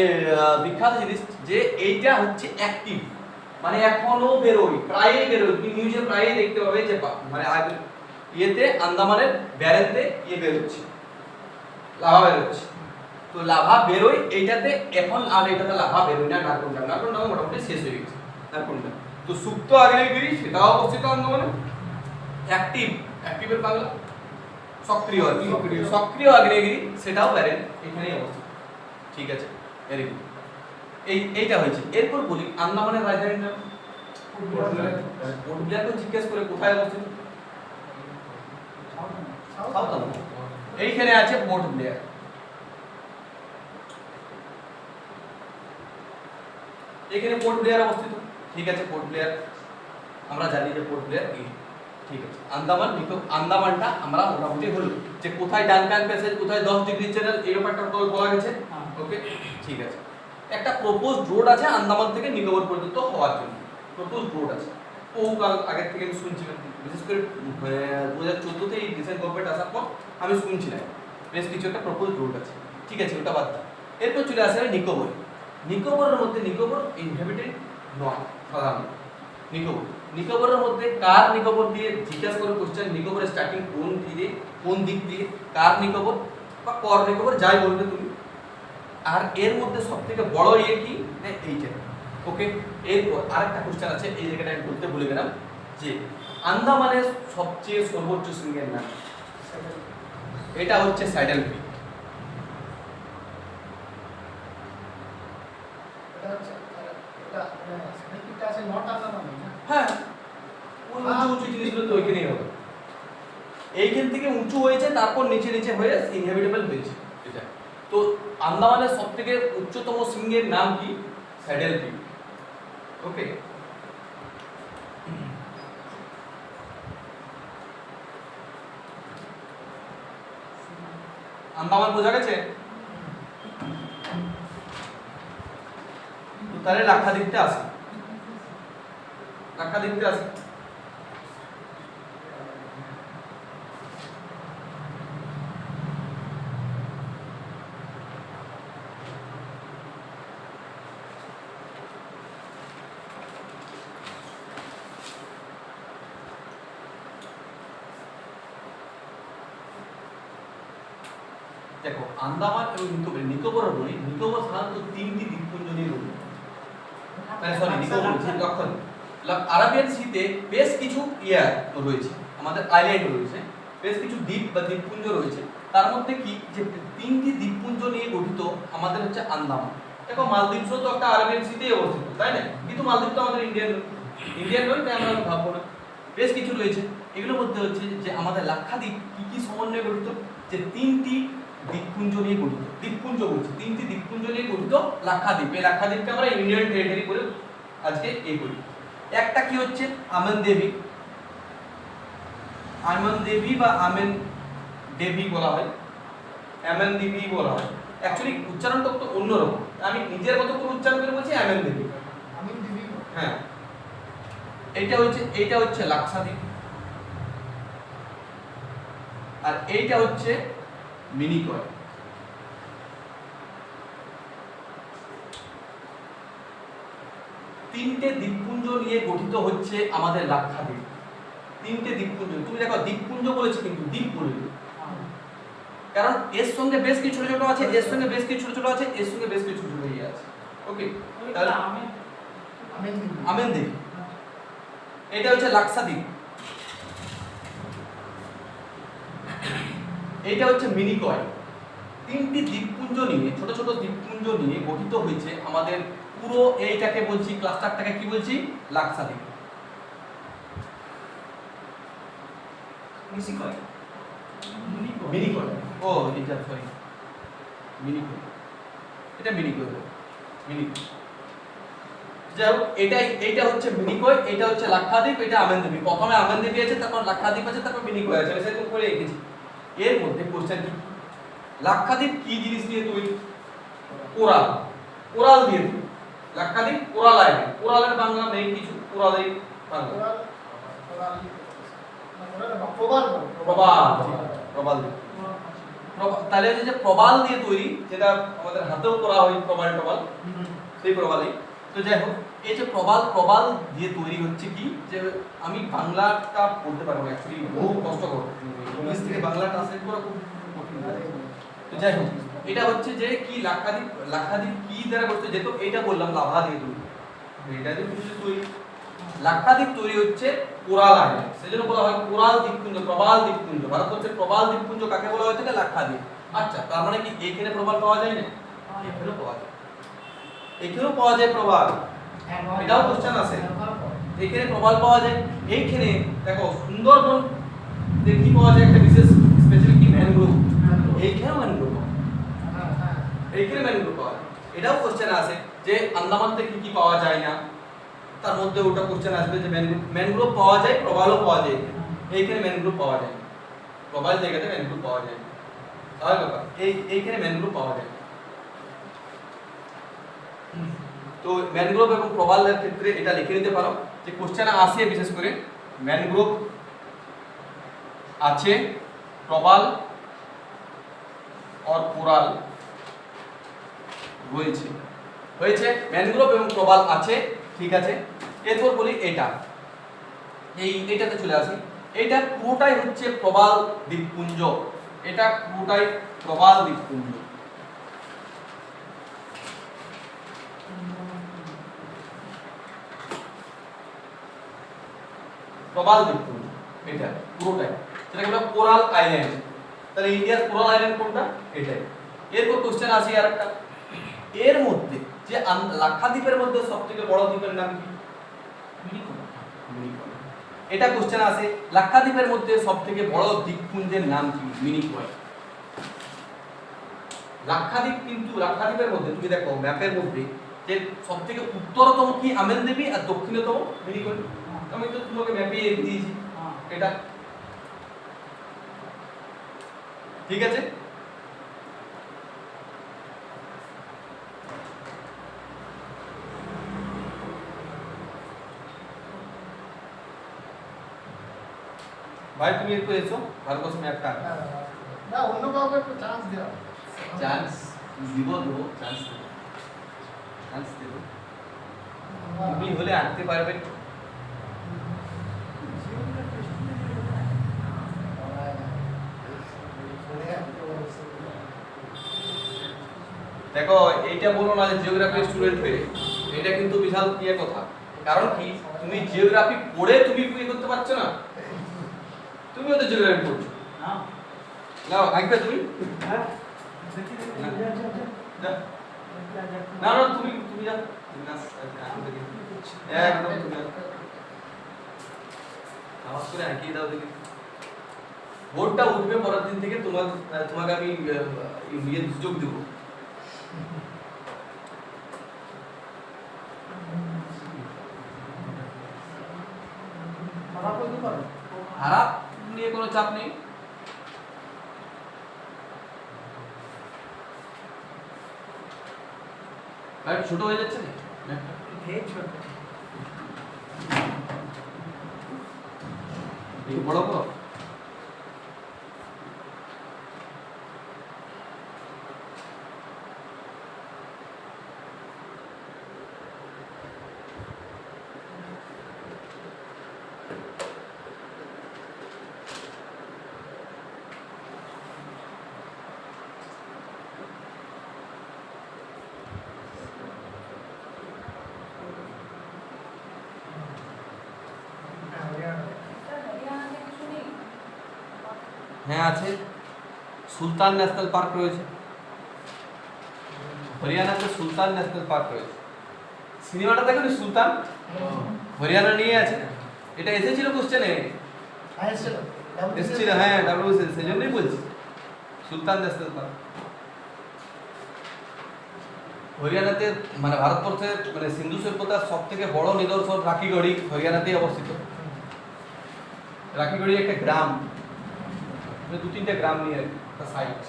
Speaker 1: বিখ্যাত জিনিস, যে এইটা হচ্ছে অ্যাক্টিভ, মানে এখনো বেরোয়, প্রায়ই বেরোয়। তুমি নিউজে প্রায়ই দেখতে পাবে যে মানে ইয়েতে আন্দামানের ব্যারেনতে ইয়ে বেরোচ্ছে, লাভা বেরোচ্ছে। তো লাভা বেরোয় এইটাতে এখন, আর এটাতে লাভা বেরোয় না। নারকোন্ডাম মোটামুটি শেষ হয়ে গেছে নারকোন্ডাম। তো সুপ্ত আগ্নেয়গিরি সেটাও অবস্থিত আন্দামানে। অ্যাক্টিভের বাংলা সক্রিয়, সক্রিয় আগ্নেয়গিরি সেটাও ব্যারেন এখানেই অবস্থিত, ঠিক আছে। ভেরি গুড, এইটা হয়েছে। এরপর বলি আন্দামানের রাজধানীর নাম। পোর্ট ব্লেয়ারকে জিজ্ঞেস করে কোথায় অবস্থিত? South America. এইখানে আছে পোর্ট ব্লেয়ার। এখানে পোর্ট ব্লেয়ার অবস্থিত, ঠিক আছে। পোর্ট ব্লেয়ার আমরা জানি যে পোর্ট ব্লেয়ার কি, ঠিক আছে। আন্দামানটা আমরা মোটামুটি হলো যে কোথায় ডানকান প্যাসেজ, কোথায় 10 ডিগ্রি চ্যানেল, এই ব্যাপারটা বলা গেছে। ওকে, ঠিক আছে। একটা প্রপোজড রোড আছে আন্দামান থেকে নিকোবর পর্যন্ত হওয়ার জন্য, প্রপোজড রোড আছে। বহুকাল আগের থেকে আমি শুনছিলাম, বিশেষ করে 2014-তে এই রিসেন্ট গভর্নমেন্ট আসার পর আমি শুনছিলাম বেশ কিছু একটা প্রপোজড রোড আছে, ঠিক আছে, ওটা বাদ দাও। এরপর চলে আসে নিকোবর। নিকোবরের মধ্যে নিকোবর ইনহ্যাবিটেড নয় সাধারণত। নিকোবরের মধ্যে কার নিকোবর দিয়ে জিজ্ঞাসা করে কোশ্চেন, নিকোবরের স্টার্টিং কোন দিক দিয়ে, কার নিকোবর বা কর নিকোবর যাই বলবে তুমি। আর এর মধ্যে সবথেকে বড় ইয়ে কি না এইটা। ওকে, এরপর আরেকটা কোশ্চেন আছে, এই জায়গাটা আমি বলতে ভুলে গেলাম যে আন্দামানের সবচেয়ে সর্বোচ্চ শৃঙ্গের নাম, এটা হচ্ছে স্যাডেল পিক। হ্যাঁ, ওই উঁচু জিনিসগুলো তো ওইখানেই হবে। এইখান থেকে উঁচু হয়েছে, তারপর নিচে নিচে হয়ে ইনহ্যাবিটেবল হয়েছে এটা। তো আন্দামানের সবথেকে উচ্চতম শৃঙ্গের নাম কি? Saddle pick. ওকে, আন্দামান বোঝা গেছে? তো তাহলে লাক্ষাদ্বীপটা আছে, লাক্ষাদ্বীপটা আছে। দেখো আন্দামান এবং নিকোবর বলি, নিকোবর সাধারণত 3টি দ্বীপপুঞ্জ নিয়ে গঠিত। মানে সরি, নিকোবর লক্ষণ আরাবিয়ান সিতে বেশ কিছু রয়েছে, আমাদের আইল্যান্ড রয়েছে, বেশ কিছু দ্বীপ বা দ্বীপপুঞ্জ রয়েছে। তার মধ্যে কি যে 3টি দ্বীপপুঞ্জ নিয়ে গঠিত আমাদের হচ্ছে আন্দামান। দেখো মালদ্বীপও তো একটা আরাবিয়ান সিতেই অবস্থিত, তাই না? কিন্তু মালদ্বীপ তো আমাদের ইন্ডিয়ান নয়, তাই আমরা ভাববো না। বেশ কিছু রয়েছে, এগুলোর মধ্যে হচ্ছে যে আমাদের লাক্ষাদ্বীপ কি সমন্বয়ে গঠিত, যে 3টি দ্বীপপুঞ্জ নিয়ে গঠিত। দ্বীপপুঞ্জ বলছি, 3টি দ্বীপপুঞ্জ নিয়ে গঠিত লাক্ষাদ্বীপ। এই লাক্ষাদ্বীপকে আমরা ইউনিয়ন টেরিটরি করে আজকে এই করি। একটা কি হচ্ছে আমেন দেবী, আমেন দেবী বা আমেন দেবী বলা হয়, আমেন দেবী বলা হয়। অ্যাকচুয়ালি উচ্চারণটা একটু অন্যরকম, আমি নিজের মতো করে উচ্চারণ করে বলছি আমেন দেবী। হ্যাঁ, এইটা হচ্ছে লাক্ষাদ্বীপ, আর এইটা হচ্ছে মিনিকয়। তিনটে দ্বীপপুঞ্জ নিয়ে গঠিত হচ্ছে আমাদের লাক্ষাদ্বীপ। 3টে দ্বীপপুঞ্জ, তুমি দেখো দ্বীপপুঞ্জ বলেছে কিন্তু দ্বীপ বলিনি, কারণ এর সঙ্গে বেশ কিছু ছোট ছোট আছে, এর সঙ্গে বেশ কিছু ছোট ছোট আছে, এর সঙ্গে বেশ কিছু ছোট ছোট ইয়ে আছে। ওকে, তাহলে আমেন দ্বীপ, এটা হচ্ছে লাক্ষাদ্বীপ, এটা হচ্ছে মিনিকয়। 3টি দ্বীপপুঞ্জ নিয়ে, ছোট ছোট দ্বীপপুঞ্জ নিয়ে গঠিত হয়েছে আমাদের পুরো এইটাকে বলছি, ক্লাস্টারটাকে কি বলছি? লাক্ষাদ্বীপ। মিনিকয়, ও এটা সরি মিনিকয়, এটা মিনিকয়, মিনিকয়। যাই হোক, এইটা হচ্ছে মিনিকয়, এটা হচ্ছে লাক্ষাদ্বীপ, এটা আমেনদ্বীপ। প্রথমে আমেনদ্বীপ আছে, তারপর লাক্ষাদ্বীপ আছে, তারপর মিনিকয় আছে, সেরকম করে রেখেছি। এর মধ্যে কোশ্চেন কি, লাক্ষাদ্বীপ কি জিনিস দিয়ে তৈরি? কোরাল, কোরাল দিয়ে তৈরি। লাক্ষাদ্বীপ কোরাল আইল্যান্ড, কোরালের বাংলা নেই কিছু, কোরালের বাংলা প্রবাল, প্রবাল। তাহলে যে প্রবাল দিয়ে তৈরি, যেটা আমাদের হাতেও করা হয় প্রবাল, সেই প্রবালই। তো যাই হোক, এই যে প্রবাল দিয়ে তৈরি হচ্ছে কি, যে আমি বাংলাটা পড়তে পারবো না, অ্যাকচুয়ালি বহু কষ্টকর, ইংলিশ থেকে বাংলা ট্রান্সলেট করা খুব কঠিন। তো যাই হোক, এটা হচ্ছে যে কি লাক্ষাদ্বীপ কি দ্বারা গঠিত, যেহেতু এটা বললাম লাভা দিয়ে তৈরি, এটা দিয়ে তৈরি। লাক্ষাদ্বীপ তৈরি হচ্ছে কোরাল আইল্যান্ড, সেজন্য বলা হয় কোরাল দ্বীপপুঞ্জ, প্রবাল দ্বীপপুঞ্জ। ভারতবর্ষের প্রবাল দ্বীপপুঞ্জ কাকে বলা হয়? থেকে লাক্ষাদ্বীপ। আচ্ছা, তার মানে কি এখানে প্রবাল পাওয়া যায় না? এখানেও পাওয়া যায়, এখানেও পাওয়া যায় প্রবাল। এটাও কোশ্চেন আছে এখানে প্রবাল পাওয়া যায়। এইখানে দেখো সুন্দরবন দেখি পাওয়া যায় একটা বিশেষ স্পেশাল কি ম্যানগ্রোভ, এইখানেও ম্যানগ্রোভ
Speaker 2: হ্যাঁ হ্যাঁ
Speaker 1: এইখানে ম্যানগ্রোভ পাওয়া যায়। এটাও কোশ্চেন আসে যে আন্দামান থেকে কি পাওয়া যায় না, তার মধ্যে ওটা কোশ্চেন আসবে যে ম্যানগ্রোভ পাওয়া যায়, প্রবালও পাওয়া যায়। এইখানে ম্যানগ্রোভ পাওয়া যায়, প্রবাল জায়গাতে ম্যানগ্রোভ পাওয়া যায়, তাহলে ব্যাপার এইখানে ম্যানগ্রোভ পাওয়া যায়। তো ম্যানগ্রোভ এবং প্রবালের ক্ষেত্রে এটা লিখে নিতে পারো যে কোশ্চেন আসে বিশেষ করে ম্যানগ্রোভ আছে, প্রবাল और কোরাল রয়েছে, হয়েছে ম্যানগ্রোভ এবং প্রবাল আছে, ঠিক আছে। এরপর বলি এইটাতে চলে আসি। এটা পুরোটাই হচ্ছে প্রবাল দ্বীপপুঞ্জ, এটা পুরোটাই প্রবাল দ্বীপপুঞ্জ। প্রবাল দ্বীপপুঞ্জ এটা পুরোটাই, সেটাকে বলা কোরাল আইল্যান্ড। তাহলে ইন্ডিয়ার কোরাল আইল্যান্ড কোনটা? এটাই। এরপর কোশ্চেন আসি আরেকটা, এর মধ্যে যে লাক্ষাদ্বীপের মধ্যে সবথেকে বড় দ্বীপের নাম কি? মিনিকয়। এটা কোশ্চেন আসে লাক্ষাদ্বীপের মধ্যে সবথেকে বড় দ্বীপপুঞ্জের নাম কি? মিনিকয়। লাক্ষাদ্বীপ, কিন্তু লাক্ষাদ্বীপের মধ্যে তুমি দেখো ম্যাপের মধ্যে যে সবথেকে উত্তরতম কি আমেনদ্বীপই আর দক্ষিণতম মিনিকয়। আমি তো তোমাকে ম্যাপে দিয়েছি এটা, ঠিক আছে। ভাই তুমি একটু এসো ভারতবর্ষ ম্যাপটা।
Speaker 2: না অন্য কাউকে একটু চান্স দাও।
Speaker 1: চান্স দেবো তুমি হলে আঁকতে পারবে। দেখো এইটা বলো না যে জিওগ্রাফি স্টুডেন্ট হয়ে, এটা কিন্তু বিশাল ইয়ে কথা। কারণ কি তুমি জিওগ্রাফি পড়ে তুমি কি করতে পারছো না, তুমিও তো জিওগ্রাফি পড়ছো না, আঁকবে তুমি না না তুমি যা একদম তুমি আওয়াজ করে আঁকিয়ে দাও দেখি। বোর্ডটা উঠবে পরের দিন থেকে তোমাকে আমি ইয়ে সুযোগ দেবো। খারাপ নিয়ে কোনো চাপ নেই। ছোট হয়ে যাচ্ছে না একটু বড় করো। হ্যাঁ আছে, সুলতান ন্যাশনাল পার্ক রয়েছে, হরিয়ানাতে সুলতান ন্যাশনাল পার্ক রয়েছে। সিনেমাটা দেখো নি সুলতান, হরিয়ানা নিয়ে আছে। এটা এসেছিল কোশ্চেনে, এসেছিল হ্যাঁ ডাব্লিউসি, সেজন্যই বলছি সুলতান ন্যাশনাল পার্ক। হরিয়ানাতে মানে ভারতবর্ষের মানে সিন্ধু সভ্যতার সবথেকে বড় নিদর্শন রাখিগড়ি হরিয়ানাতেই অবস্থিত। রাখিগড়ি একটা গ্রাম, দু তিনটা গ্রাম নিয়ে একটা সাইট।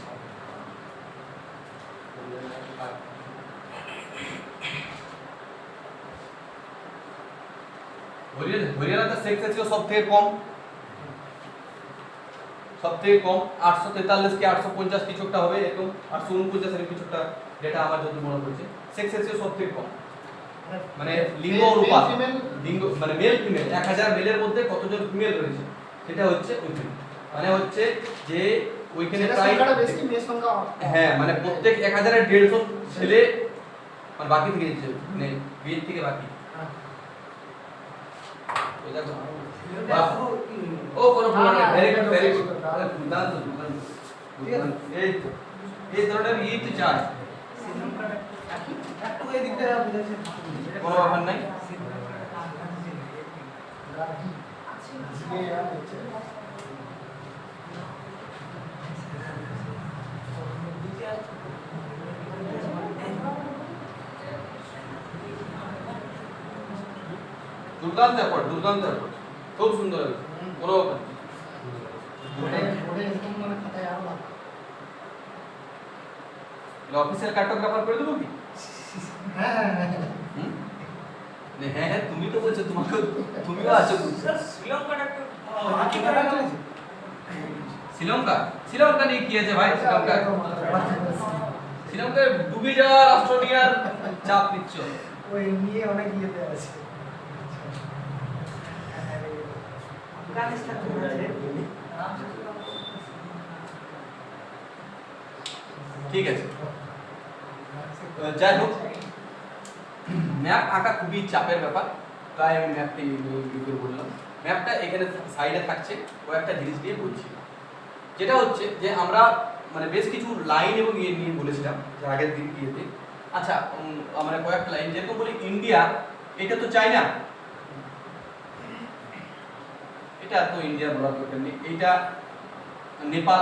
Speaker 1: হরিয়ানাতে সেক্স রেশিও সবথেকে কম, 843 কি 850 কিছু একটা হবে, এরকম 849 এর কিছু একটা ডেটা আমার যত মনে পড়ছে। সেক্স রেশিও সবথেকে কম, মানে লিঙ্গ অনুপাত, লিঙ্গ মানে মেল ফিমেল 1000 মেলের মধ্যে কতজন ফিমেল রয়েছে সেটা হচ্ছে ওইখানে, মানে হচ্ছে যে ওইখানে প্রায়
Speaker 2: বেশি মেয়ের সংখ্যা,
Speaker 1: হ্যাঁ মানে প্রত্যেক 1000 এর 150 ছেলে, মানে বাকি থেকে মানে বিয়ের থেকে বাকি। ওই দেখো ও কোনো প্রবলেম, ভেরি গুড দুর্দান্ত এই ধরনের এই তো চাই, কোনো ব্যাপার নাই। দুর্দান্ত এফোর্ট, দুর্দান্ত এফোর্ট, খুব সুন্দর হয়েছে, কোনো ব্যাপার না। অফিসের কার্টোগ্রাফার করে দেবো কি? হুম? হ্যাঁ হ্যাঁ, তুমি তো বলছো, তোমাকে তুমিও আছো।
Speaker 4: শ্রীলঙ্কাটা একটু
Speaker 1: শ্রীলঙ্কা, শ্রীলঙ্কা নিয়ে কি আছে ভাই? শ্রীলঙ্কায় ডুবে যাওয়া রাষ্ট্র নিয়ে আর চাপ নিচ্ছ?
Speaker 2: ওই নিয়ে অনেক ইয়েতে আছে।
Speaker 1: ঠিক আছে, যাই হোক, ম্যাপ আঁকা খুবই চাপের ব্যাপার, তাই আমি ম্যাপটা ইউজ বললাম। ম্যাপটা এখানে সাইডে থাকছে, ও একটা জিনিস দিয়ে বলছি, যেটা হচ্ছে যে আমরা মানে বেশ কিছু লাইন এবং ইয়ে নিয়ে বলেছিলাম যে আগের দিন ইয়েতে। আচ্ছা, আমরা কয়েকটা লাইন যেরকম বলি ইন্ডিয়া, এটা তো চায়না, এটা তো ইন্ডিয়া বলার দরকার নেই, এইটা নেপাল,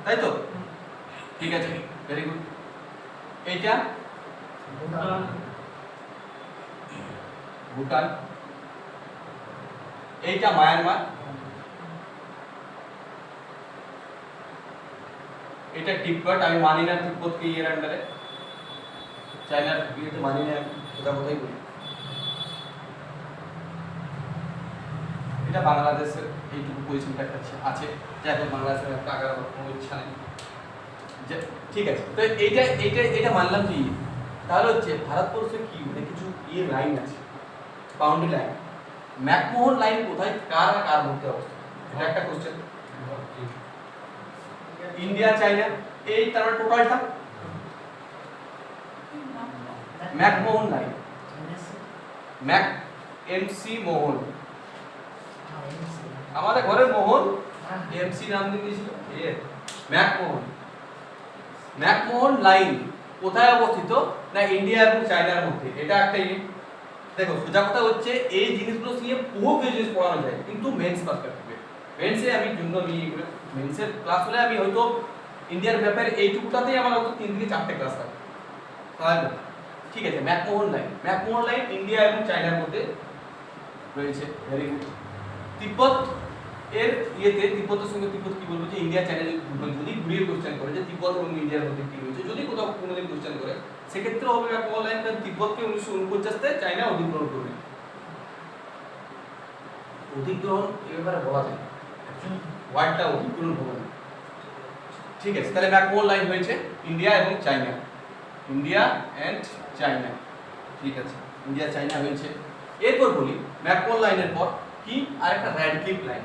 Speaker 1: তাই তো? ঠিক আছে, ভেরি গুড। এইটা ভুটান, এইটা মায়ানমার, এটা তিব্বত। আমি মানি না তিব্বতকে এর আন্ডারে, চায়নার বিয়েতে মানি না, আমি কোথায় কোথায় বলি। এটা বাংলাদেশের এইটুকু পজিশনটা একটা আছে, যাই হোক বাংলাদেশের একটা আগার কোনো ইচ্ছা নেই। ঠিক আছে, তো এইটা এইটা এটা মানলাম যে তাহলে হচ্ছে ভারতবর্ষে কি মানে কিছু ইয়ে লাইন আছে, বাউন্ডারি লাইন। ম্যাকমোহন লাইন কোথায়, কার আর কার মধ্যে অবস্থিত, এটা একটা কোশ্চেন। ইন্ডিয়া চায়না, এই তার টোটালটা ম্যাকমোহন লাইন, ম্যাক এমসি মোহন, আমাদের ঘরের মোহন এমসি নাম দিয়ে দিয়েছিল, ম্যাকমোহন। ম্যাকমোহন লাইন কোথায় অবস্থিত না ইন্ডিয়া এবং চায়নার মধ্যে, এটা একটা দেখো সোজা কথা হচ্ছে এই জিনিসগুলো নিয়ে বহু জিনিস পড়ানো যায়, কিন্তু মেন্স পার্সপেক্টিভে। মেন্সে আমি জন্য মেন্সের ক্লাস হলে আমি হয়তো ইন্ডিয়ার ব্যাপারে এইটুকুটাতেই আমার হয়তো 3 থেকে 4টে ক্লাস হবে, তাহলে ঠিক আছে। McMahon line, McMahon line India এবং চায়নার মধ্যে রয়েছে, ভেরি গুড। তিব্বত এর ইয়েতে, তিব্বতের সঙ্গে তিব্বত কি বলবো যে ইন্ডিয়া চায়না যদি ঘুরিয়ে কোশ্চেন করে যে তিব্বত এবং ইন্ডিয়ার মধ্যে কি রয়েছে, যদি কোথাও কোনোদিন কোশ্চেন করে সেক্ষেত্রে হবে ম্যাকমোহন লাইন, কারণ তিব্বতকে 1949-তে চায়না অধিগ্রহণ করবে। অধিগ্রহণ এ ব্যাপারে বলা যায়, ওয়ার্ডটা অধিগ্রহণ হবে না, ঠিক আছে। তাহলে ম্যাকমোহন লাইন হয়েছে ইন্ডিয়া এবং চায়না, ইন্ডিয়া এন্ড চায়না, ঠিক আছে, ইন্ডিয়া চায়না হয়েছে। এরপর বলি ম্যাকমোহন লাইনের পর কি আরেকটা র্যাডক্লিফ লাইন,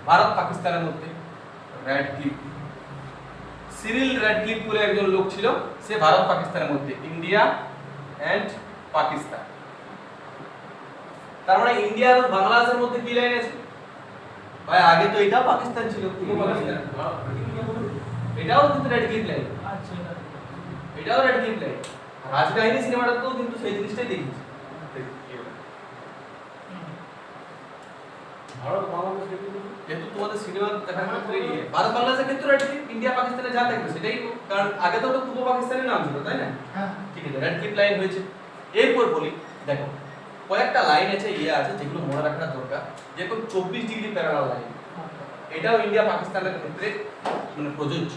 Speaker 1: ভারত পাকিস্তানের মধ্যে র্যাডক্লিফ। সিরিল র্যাডক্লিফ বলে একজন লোক ছিল, সে ভারত পাকিস্তানের মধ্যে, ইন্ডিয়া এন্ড পাকিস্তান। তার মানে ইন্ডিয়া আর বাংলাদেশের মধ্যে কি লাইন আছে ভাই? আগে তো এটা পাকিস্তান ছিল, পূর্ব পাকিস্তান, এটাও কিন্তু র্যাডক্লিফ লাইন,
Speaker 4: আচ্ছা
Speaker 1: এটাও র্যাডক্লিফ লাইন। রাজকাহিনী সিনেমাটাতেও কিন্তু সেই জিনিসটাই দেখিয়েছে।
Speaker 5: ভারত বাংলাদেশ
Speaker 1: যেহেতু তোমাদের সিনেমা দেখার ক্ষেত্রে ভারত বাংলাদেশের ক্ষেত্রে র্যাডক্লিফ, ইন্ডিয়া পাকিস্তানে যা থাকবে সেটাই, কারণ আগে তো ওটা পূর্ব পাকিস্তানের নাম ছিল, তাই না?
Speaker 2: হ্যাঁ,
Speaker 1: ঠিক আছে, র্যাডক্লিফ লাইন হয়েছে। এরপর বলি দেখো কয়েকটা লাইন আছে ইয়ে আছে যেগুলো মনে রাখা দরকার, যেরকম 24 ডিগ্রি প্যারালাল লাইন, এটাও ইন্ডিয়া পাকিস্তানের ক্ষেত্রে মানে প্রযোজ্য।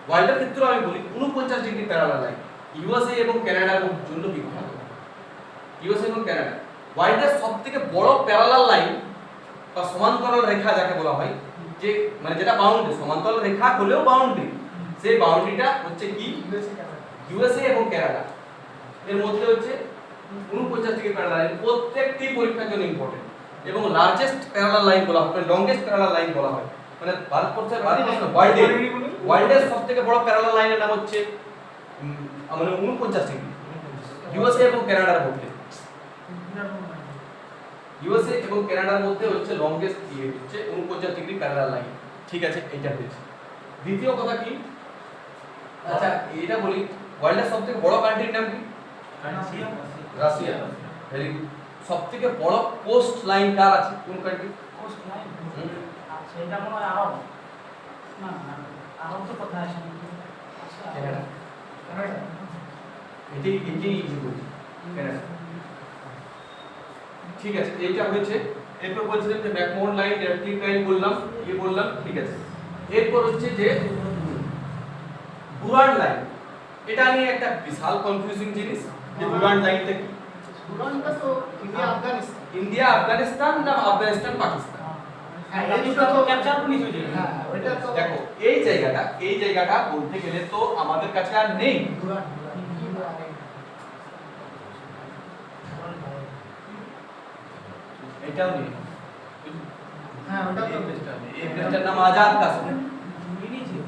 Speaker 1: ওয়ার্ল্ডের ক্ষেত্রেও আমি বলি 49 ডিগ্রি প্যারালাল লাইন ইউএসএ এবং কানাডার জন্য বিখ্যাত। ইউএসএ এবং কানাডা ওয়ার্ল্ডের সবথেকে বড় প্যারালাল লাইন বা সমান্তরাল রেখা যাকে বলা হয়, যে মানে যেটা বাউন্ডারি, সমান্তরাল রেখা হলেও বাউন্ডারি, সেই বাউন্ডারিটা হচ্ছে কি ইউএসএ এবং কানাডা এর মধ্যে হচ্ছে 49 ডিগ্রি প্যারালাল লাইন। প্রত্যেকটি পরীক্ষার জন্য ইম্পর্টেন্ট এবং লার্জেস্ট প্যারালাল লাইন বলা হয়, লংগেস্ট প্যারালাল লাইন বলা হয়, মানে ভারতবর্ষের ওয়ার্ল্ডের সবথেকে বড় প্যারালাল লাইনের নাম হচ্ছে মানে 49 ডিগ্রি, ইউএসএ এবং কানাডার মধ্যে, ইউএসএ এবং কানাডার মধ্যে হচ্ছে লংগেস্ট ইয়ে হচ্ছে 49 ডিগ্রি প্যারালাল লাইন, ঠিক আছে, এইটা হচ্ছে। দ্বিতীয় কথা কি, আচ্ছা এটা বলি ওয়ার্ল্ডের সবথেকে বড় কান্ট্রির নাম কি? রাশিয়া। Very good. সবথেকে বড় কোস্ট লাইন কার আছে কোন কান্ট্রি?
Speaker 4: কোস্ট লাইন আচ্ছা এটা মনে হয় আরব না আরব তো কথা আছে আচ্ছা
Speaker 1: ক্যানাডা।
Speaker 2: কানাডা।
Speaker 1: এটাই ইজি বলি ক্যানাডা। ঠিক আছে, এইটা হয়েছে। এরপর বলছিলাম যে ম্যাকমোহন লাইন, ইলেকট্রিক লাইন বললাম, বললাম, ঠিক আছে। এরপর হচ্ছে যে ডুরান্ড লাইন। এটা নিয়ে একটা বিশাল কনফিউজিং জিনিস যে ডুরান্ড লাইনটা কি।
Speaker 2: ডুরান্ডটা তো ইন্ডিয়া আফগানিস্তান।
Speaker 1: ইন্ডিয়া আফগানিস্তান না আফগানিস্তান পাকিস্তান?
Speaker 2: হ্যাঁ
Speaker 4: এটা
Speaker 2: এই
Speaker 4: তো
Speaker 2: দুটো তো
Speaker 4: ক্যাপচার পুলিশ হয়ে যায়
Speaker 2: হ্যাঁ ওইটা তো
Speaker 1: দেখো এই জায়গাটা বলতে গেলে তো আমাদের কাছে আর নেই।
Speaker 2: ডুরান্ড
Speaker 1: এটাও নেই।
Speaker 2: হ্যাঁ ওটা তো
Speaker 1: এই প্লেসটার নাম আজাদ কাশ্মীর।
Speaker 4: মিনিছে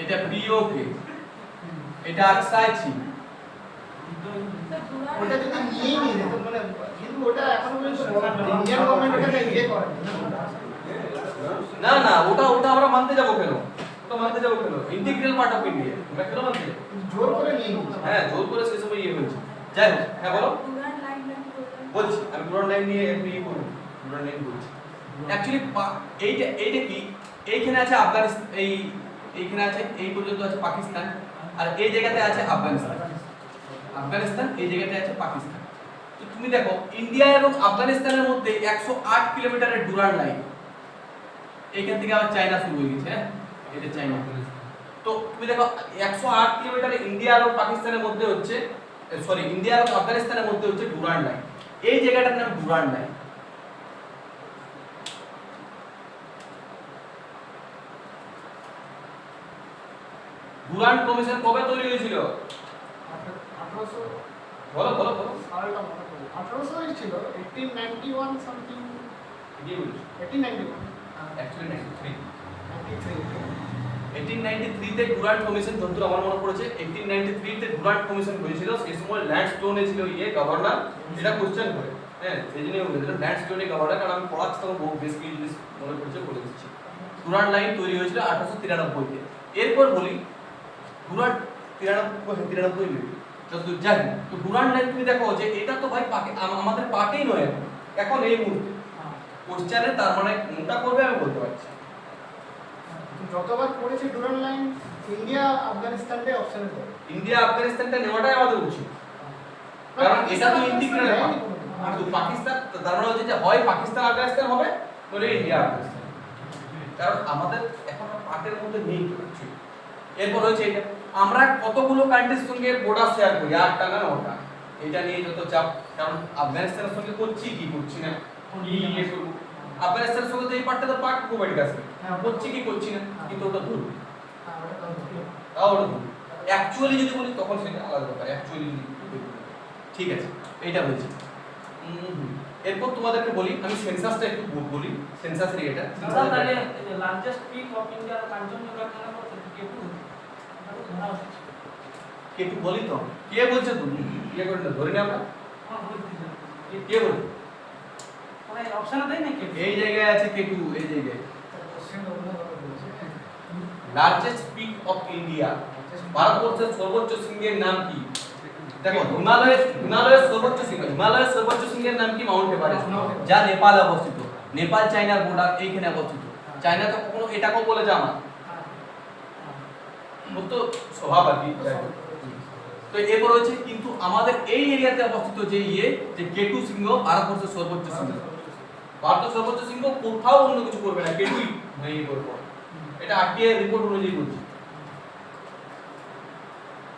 Speaker 1: এটা পিওকে, এটা আকসাই ছিল।
Speaker 2: ওটা যদি নিয়েই নিয়ে যেত মানে কিন্তু ওটা এখনো পর্যন্ত ইন্ডিয়ান গভর্নমেন্ট ওটাকে ইয়ে করেনি
Speaker 1: না না, ওটা আমরা মানতে যাবো কেন? ওটা মানতে যাবো কেন? ইন্টিগ্রাল পার্ট অফ ইন্ডিয়া, আমরা কেন মানতে যাবো?
Speaker 2: জোর করে নিয়ে নিয়েছে
Speaker 1: হ্যাঁ, জোর করে সেই সময় ইয়ে হয়েছে। যাই হোক, হ্যাঁ বলো।
Speaker 3: ডুরান্ড লাইনটা কি বললেন?
Speaker 1: বলছি আমি ডুরান্ড লাইন নিয়ে একটু ইয়ে করবো। ডুরান্ড লাইন বলছি অ্যাকচুয়ালি এইটা কি, এইখানে আছে আফগানিস্তান, এইখানে আছে, এই পর্যন্ত আছে পাকিস্তান, আর এই জায়গাতে আছে আফগানিস্তান। আফগানিস্তান এই জায়গাতে আছে পাকিস্তান। তো তুমি দেখো ইন্ডিয়া এবং আফগানিস্তানের মধ্যে 108 কিলোমিটারের ডুরান্ড লাইন। এইখান থেকে আবার চায়না শুরু হয়ে গেছে। হ্যাঁ, এটা চায়না। তো তুমি দেখো 108 কিলোমিটার ইন্ডিয়া এবং পাকিস্তানের মধ্যে হচ্ছে, সরি ইন্ডিয়া এবং আফগানিস্তানের মধ্যে হচ্ছে ডুরান্ড লাইন। এই জায়গাটার নাম ডুরান্ড লাইন। ডুরান্ড কমিশন কবে তৈরি হয়েছিল?
Speaker 2: 1800
Speaker 1: বলো বলো বলো।
Speaker 2: সালটা মনে করো 1800 ছিল 1891 সামথিং
Speaker 1: কি বলছো?
Speaker 2: 1891
Speaker 1: অ্যাকচুয়ালি 93।
Speaker 2: 93
Speaker 1: 1893 তে ডুরান্ড কমিশন, যতদূর আমার মনে পড়েছে 1893 তে ডুরান্ড কমিশন হয়েছিল। সেই সময় ল্যান্ডস্টোনে ছিল গভর্নর। এটা কোশ্চেন করে, হ্যাঁ এই জন্যই বলেছিল ল্যান্ডস্টোনে গভর্নর, কারণ আমি পড়াচ্ছি তখন বহু বেশ কিছু জিনিস মনে পড়ছে, বলে দিচ্ছি। ডুরান্ড লাইন তৈরি হয়েছিল 1893 তে। এরপর বলি ডুরান্ড 93 যতদূর জানি। তো ডুরান্ড লাইন তুমি দেখো যে এটা তো ভাই আমাদের পাকেই নয় এখন এই মুহূর্তে। কোশ্চেনে তার মানে কোনটা করবে আমি বলতে পারছি।
Speaker 2: যতবার পড়েছি ডুরান্ড লাইন ইন্ডিয়া আফগানিস্তানটাই অপশনে পড়ে
Speaker 1: ইন্ডিয়া আফগানিস্তানটা নেওয়াটাই আমাদের উচিত, কারণ এটা তো ইন্টিগ্রাল পার্ট। কিন্তু পাকিস্তান, তার মানে হচ্ছে যে হয় পাকিস্তান আফগানিস্তান হবে, নইলে ইন্ডিয়া আফগানিস্তান, কারণ আমাদের এখন পার্টের মধ্যে নেই কিছু। এরপর হচ্ছে এটা আমরা কতগুলো কান্ট্রির সঙ্গে বর্ডার শেয়ার করি, 8টা না 9টা। এটা নিয়ে যত চাপ, কারণ আফগানিস্তানের সঙ্গে করছি কি করছি না, কি ইয়ে করব। আফগানিস্তানের সঙ্গে তো এই পার্টটা তো পার্ট কোবাইড আছে, করছি কি করছি না, কিন্তু ওটা ধরবো, তাও ওটা ধরবো। অ্যাকচুয়ালি যদি বলি তখন সেটা আলাদা ব্যাপার। অ্যাকচুয়ালি ঠিক আছে, এইটা হয়েছে। এরপর তোমাদেরকে বলি, আমি সেন্সাসটা একটু বলি, সেন্সাসের এটা
Speaker 4: দাদা তাহলে largest peak of India Kanchenjunga কেন বলতে কেটু এটা তো ধরা উচিত
Speaker 1: কে একটু বলি তো, কে বলছে তুমি ইয়ে করে না ধরে না আমরা,
Speaker 4: আমার বলতে
Speaker 1: কে বলছে?
Speaker 4: মানে অপশন দেই না কেটু
Speaker 1: এই জায়গায় আছে কেটু, এই জায়গায় লার্জেস্ট পিক অফ ইন্ডিয়া। ভারতবর্ষের সর্বোচ্চ শৃঙ্গের নাম কি? দেখো হিমালয়ের সর্বোচ্চ শৃঙ্গ, হিমালয়ের সর্বোচ্চ শৃঙ্গের নাম কি? মাউন্ট এভারেস্ট, যা নেপালে অবস্থিত। নেপাল চায়নার বর্ডার এইখানে অবস্থিত। চায়না তো কখনো এটাকেও বলে যে আমার, ও তো স্বভাব আর কি। তো এরপর হচ্ছে কিন্তু আমাদের এই এরিয়াতে অবস্থিত যে যে কেটু শৃঙ্গ ভারতবর্ষের সর্বোচ্চ শৃঙ্গ। ভারতের সর্বোচ্চ শৃঙ্গ কোথাও অন্য কিছু করবে না, কেটুই ভেঙে করবে। এটা আরটিআই রিপোর্ট অনুযায়ী বলছি।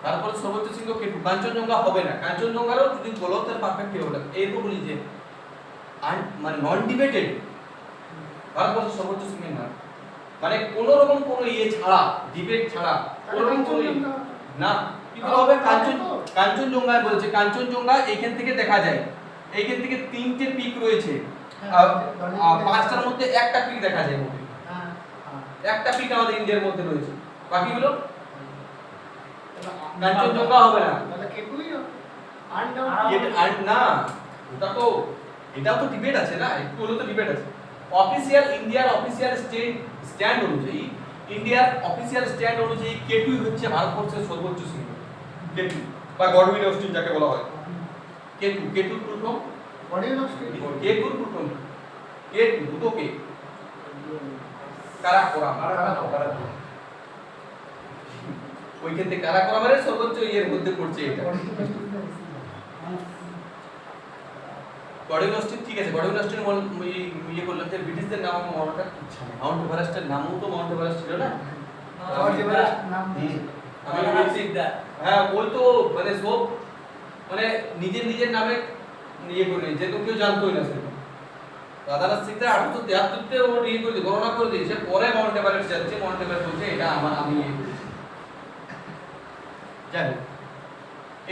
Speaker 1: তারপরে সর্বোচ্চ শৃঙ্গ কেটু, কাঞ্চনজঙ্ঘা হবে না। কাঞ্চনজঙ্ঘারও যদি বলো তাহলে পারফেক্ট হবে না। এরপর বলি যে মানে নন ডিবেটেড ভারতবর্ষের সর্বোচ্চ শৃঙ্গের নাম, মানে কোন রকম কোন ছাড়া, ডিবেট ছাড়া কোন রকম কোন না কিন্তু হবে কাঞ্চনজঙ্ঘা বলছে। কাঞ্চনজঙ্ঘা এইখান থেকে দেখা যায়, এইখান থেকে 3টে পিক রয়েছে, 5টার মধ্যে একটা পিক দেখা যায়। একটা পিক আমাদের ইন্ডিয়ার মধ্যে রয়েছে, বাকিগুলো কাঞ্চনজঙ্ঘা হবে না।
Speaker 2: তাহলে কেটুই
Speaker 1: না ওটা তো, এটাও তো ডিবেট আছে না, একটু হলো তো ডিবেট আছে। অফিশিয়াল ইন্ডিয়ার অফিশিয়াল স্ট্যান্ড অনুযায়ী, ইন্ডিয়ার অফিশিয়াল স্ট্যান্ড অনুযায়ী কেটুই হচ্ছে ভারতবর্ষের সর্বোচ্চ শৃঙ্গ। কেটু বা গডউইন অস্টিন যাকে বলা হয়, কেটু ফুল ফর্ম
Speaker 2: অডিও স্টেট
Speaker 1: কে গুরুকুল কে দুটো কে কারাকোরাম ওইখান থেকে কারাকোরামের সর্বোচ্চ ইয়ের মধ্যে পড়ছে এটা গড ইউনিভার্সিটি ঠিক আছে গড ইউনিভার্সিটি ইয়ে করলাম যে ব্রিটিশদের নাম মনে মাউন্ট এভারেস্টের নামও তো মাউন্ট এভারেস্ট ছিল না আমি বলছি হ্যাঁ ওই তো মানে সব মানে নিজের নামে ইয়ে করে যে তো কেউ জানতোই না সেটা রাধানাথ সিং তে 1873 তে ও ইয়ে করে গণনা করে দিয়েছে পরে মাউন্ট এভারেস্ট যাচ্ছে মাউন্ট এভারেস্ট বলছে এটা আমি জানি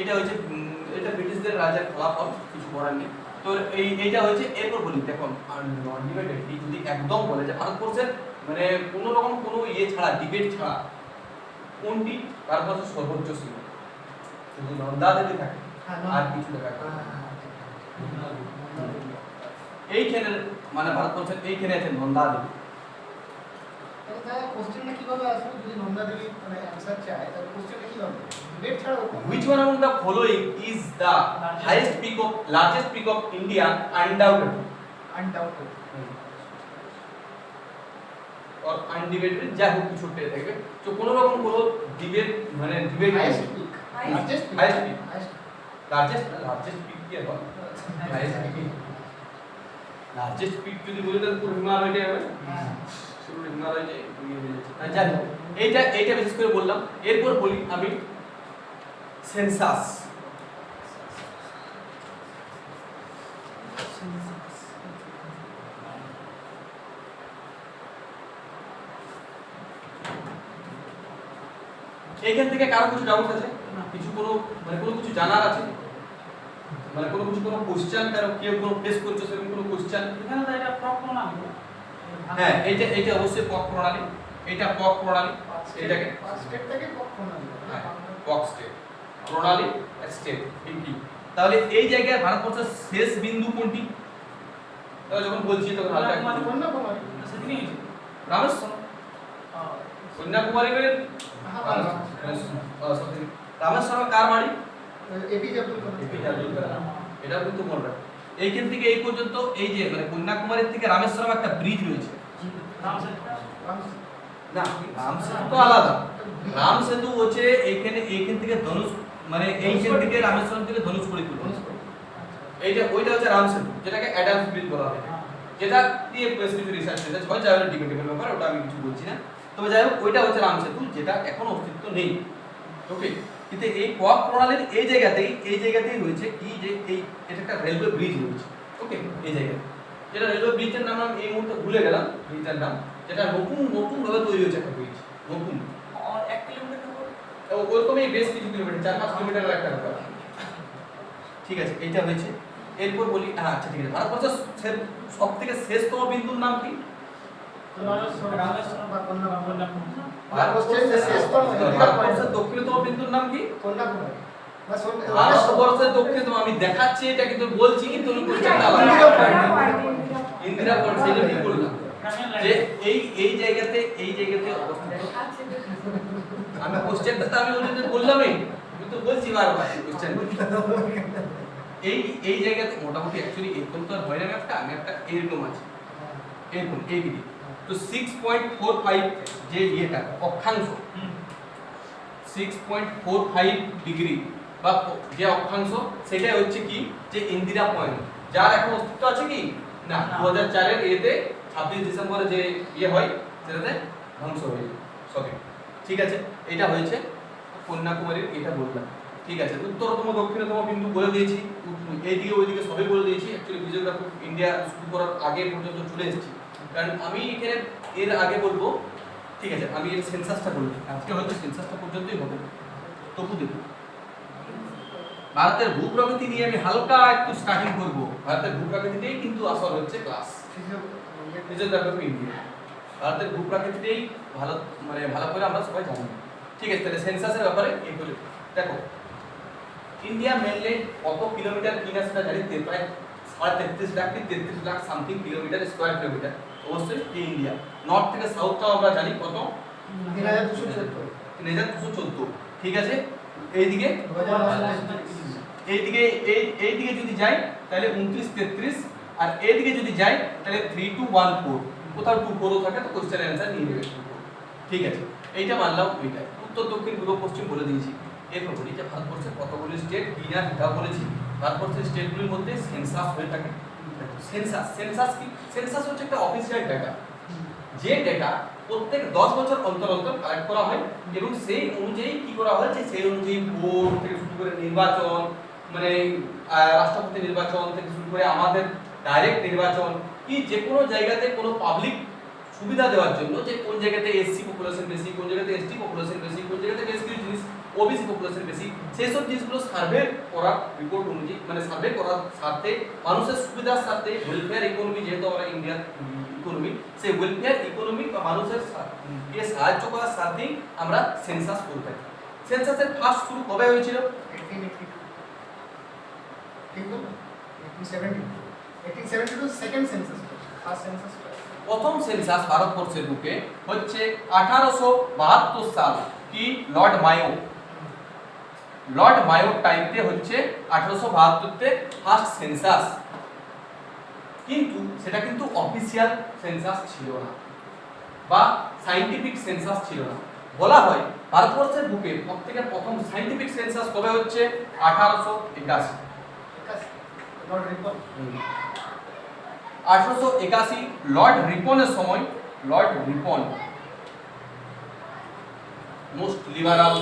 Speaker 1: এটা হচ্ছে এটা ব্রিটিশদের রাজার ফলাফল কিছু করার নেই তো এইটা হচ্ছে এরপর বলি দেখুন নন ডিবেটেড যদি একদম বলে যে ভারতবর্ষের মানে কোনো রকম কোনো ইয়ে ছাড়া ডিবেট ছাড়া কোনটি ভারতবর্ষের সর্বোচ্চ ছিল শুধু নন্দা দেবী থাকে আর কিছু দেখা এইখানে মানে ভারতবর্ষের এইখানে আছে নন্দা দেবী
Speaker 2: তাহলে কোশ্চেনটা কিভাবে আসবে যদি নন্দা দেবী মানে অ্যানসার চায় তাহলে কোশ্চেনটা কিভাবে ডিবেট ছাড়া
Speaker 1: which one among the following is the highest peak of largest peak of India undoubtedly
Speaker 2: আনডাউটেড
Speaker 1: और undebated যা হোক কিছু পেয়ে থাকবে তো কোনো রকম কোনো ডিবেট মানে debate
Speaker 2: highest peak
Speaker 3: Highest
Speaker 2: highest
Speaker 1: peak. largest peak কি হবে highest peak largest peak যদি বলি তাহলে পুরো হিমালয়টাই হবে শুরু হিমালয় যে ইয়ে হয়ে যাচ্ছে না জানি এইটা বিশেষ করে বললাম এরপর বলি আমি সেন্সাস এইখান থেকে কারো কিছু ডাউট আছে কিছু কোনো মানে কোনো কিছু জানার আছে মানে কোনো কিছু কোনো কোশ্চেন কারো কেউ কোনো ফেস করছে সেরকম কোনো কোশ্চেন
Speaker 4: এখানে তো এটা প্রণালী
Speaker 1: হ্যাঁ এইটা অবশ্যই পক প্রণালী এটা পক প্রণালী এটাকে
Speaker 2: স্টেট থেকে কখন
Speaker 1: হ্যাঁ পক স্টেট প্রণালী স্টেট কি তাহলে এই জায়গায় ভারতবর্ষের শেষ বিন্দু কোনটি তাহলে যখন বলছি তখন হালকা একটু
Speaker 2: কন্যাকুমারী
Speaker 4: সেদিনই হয়েছে
Speaker 1: রামেশ্বর কন্যাকুমারীর রামেশ্বর কার বাড়ি
Speaker 2: এপিজে আব্দুল কালাম
Speaker 1: এটা কিন্তু মনে রাখ এইখান থেকে এই পর্যন্ত এই যে মানে কন্যাকুমারী থেকে রামেশ্বরম একটা ব্রিজ রয়েছে না রাম সেতু তো আলাদা রাম সেতু হচ্ছে এইখান থেকে ধনুষ মানে এইখান থেকে রামেশ্বরম থেকে ধনুষকোটি পর্যন্ত ওইটা হচ্ছে রাম সেতু যেটাকে অ্যাডামস ব্রিজ বলা হয় যেটা দিয়ে বেশ কিছু রিসার্চ হয় যারা ডিবেটেবল ব্যাপার ওটা আমি কিছু বলছি না তবে যাই হোক ওইটা হচ্ছে রাম সেতু যেটা এখন অস্তিত্ব নেই ওকে কিন্তু এই পক প্রণালীর এই জায়গাতেই রয়েছে কি যে এটা একটা রেলওয়ে ব্রিজ রয়েছে ওকে এই জায়গায় যেটা রেলওয়ে ব্রিজের নাম আমি এই মুহূর্তে ভুলে গেলাম ব্রিজের নাম যেটা নতুন ভাবে তৈরি হয়েছে একটা ব্রিজ নতুন
Speaker 4: 1 কিলোমিটার
Speaker 1: ওরকমই বেশ কিছু কিলোমিটার 4-5 কিলোমিটার একটা ব্যাপার ঠিক আছে এইটা হয়েছে এরপর বলি হ্যাঁ আচ্ছা ঠিক আছে ভারতবর্ষের সবথেকে শেষতম বিন্দুর নাম কি
Speaker 2: রামেশ্বরম বা কন্যাকুমারী
Speaker 1: ভারতবর্ষের দক্ষিণতম বিন্দুর নাম কি
Speaker 2: কন্যাকুমারী
Speaker 1: ভারতবর্ষের দক্ষিণতম আমি দেখাচ্ছি এটা কিন্তু বলছি কিন্তু কোশ্চেনটা আলাদা ইন্দিরা পয়েন্ট সেটা কি বললাম যে এই জায়গাতে অবস্থিত আমি কোশ্চেনটা তো আমি ওদের বললামই আমি তো বলছি বারবার কোশ্চেন এই জায়গাতে মোটামুটি অ্যাকচুয়ালি এরকম তো আর হয় না আমি একটা এরকম আছে এরকম এইদিকে তো 6.45 যে ইয়েটা অক্ষাংশ 6.45 ডিগ্রি বা যে অক্ষাংশ সেটাই হচ্ছে কি যে ইন্দিরা পয়েন্ট যার এখন অস্তিত্ব আছে কি না 2004 এর এতে 26 ডিসেম্বরে যে ইয়ে হয় সেটাতে ধ্বংস হয়ে যায় সবই ঠিক আছে এটা হয়েছে কন্যাকুমারীর এটা বললাম ঠিক আছে উত্তরতম দক্ষিণতম বিন্দু বলে দিয়েছি এইদিকে ওইদিকে সবই বলে দিয়েছি অ্যাকচুয়ালি ভিডিওগ্রাফি ইন্ডিয়া শুরু করার আগে পর্যন্ত চলে এসেছি কারণ আমি এখানে এর আগে বলবো ঠিক আছে আমি এর সেন্সাসটা বলবো আজকে হয়তো সেন্সাসটা পর্যন্তই হবে তবু দেখুন ভারতের ভূপ্রকৃতি নিয়ে আমি হালকা একটু স্টার্টিং করব ভারতের ভূপ্রকৃতিতেই কিন্তু আসল হচ্ছে ক্লাস ফিজিওগ্রাফি ইন্ডিয়া ভারতের ভূপ্রকৃতিতেই ভালো মানে ভালো করে আমরা সবাই জানি ঠিক আছে তাহলে সেন্সাসের ব্যাপারে এই বলি দেখো ইন্ডিয়া মেনল্যান্ড কত কিলোমিটার কিনা সেটা জানি প্রায় 33 lakh something kilometre square kilometre অবশ্যই ইন্ডিয়া নর্থ থেকে সাউথটাও আমরা জানি কত
Speaker 2: 3214
Speaker 1: 3214 ঠিক আছে এইদিকে এইদিকে এইদিকে যদি যাই তাহলে 29 33, আর এইদিকে যদি যাই তাহলে 3214, কোথাও 24 থাকে তো কোশ্চেনের অ্যানসার নিয়ে নেবে 24। ঠিক আছে, এইটা মানলাম। ওইটা উত্তর দক্ষিণ পূর্ব পশ্চিম বলে দিয়েছি। এরপর বলি যে ভারতবর্ষের কতগুলি স্টেট কি না সেটাও বলেছি। ভারতবর্ষের স্টেটগুলির মধ্যে সেন্সাস হয়ে থাকে। সেন্সাস কি? সেন্সাস হচ্ছে একটা অফিসিয়াল ডাটা, যে ডাটা প্রত্যেক 10 বছর অন্তর অন্তর কালেক্ট করা হয় এবং সেই অনুযায়ী কি করা হয়, যে সেই অনুযায়ী ভোট থেকে শুরু করে নির্বাচন, মানে রাষ্ট্রপতি নির্বাচন থেকে শুরু করে আমাদের ডাইরেক্ট নির্বাচন, কি যে কোনো জায়গাতে কোনো পাবলিক সুবিধা দেওয়ার জন্য, যে কোন জায়গাতে এসসি পপুলেশন বেশি, কোন জায়গাতে এসটি পপুলেশন বেশি, কোন জায়গাতে বেশ কিছু জিনিস ওবিসি পপুলেশন বেশি, সেই সব জিনিসগুলো সার্ভে করার রিপোর্ট অনুযায়ী, মানে সার্ভে করার সাথে মানুষের সুবিধার সাথে ওয়েলফেয়ার ইকোনমি, যেহেতু আমরা ইন্ডিয়ান ইকোনমি, সেই ওয়েলফেয়ার ইকোনমি বা মানুষের কে সাহায্য করার সাথেই আমরা সেন্সাস করে থাকি। সেন্সাসের ফার্স্ট শুরু কবে হয়েছিল?
Speaker 2: 1882 ঠিক বললাম? 1872 সেকেন্ড সেন্সাস, ফার্স্ট সেন্সাস
Speaker 1: প্রথম সেন্সাস ভারতবর্ষের বুকে হচ্ছে 1872 সাল, কি লর্ড মায়ো টাইমতে হচ্ছে 1872 তে ফার্স্ট সেন্সাস। কিন্তু সেটা কিন্তু অফিসিয়াল সেন্সাস ছিল না বা সায়েন্টিফিক সেন্সাস ছিল না। বলা হয় ভারতবর্ষের বুকে সবথেকে প্রথম সায়েন্টিফিক সেন্সাস কবে হচ্ছে? 1881।
Speaker 2: লর্ড রিপন
Speaker 1: 1881 লর্ড রিপনের সময়, লর্ড রিপন মোস্ট লিবারাল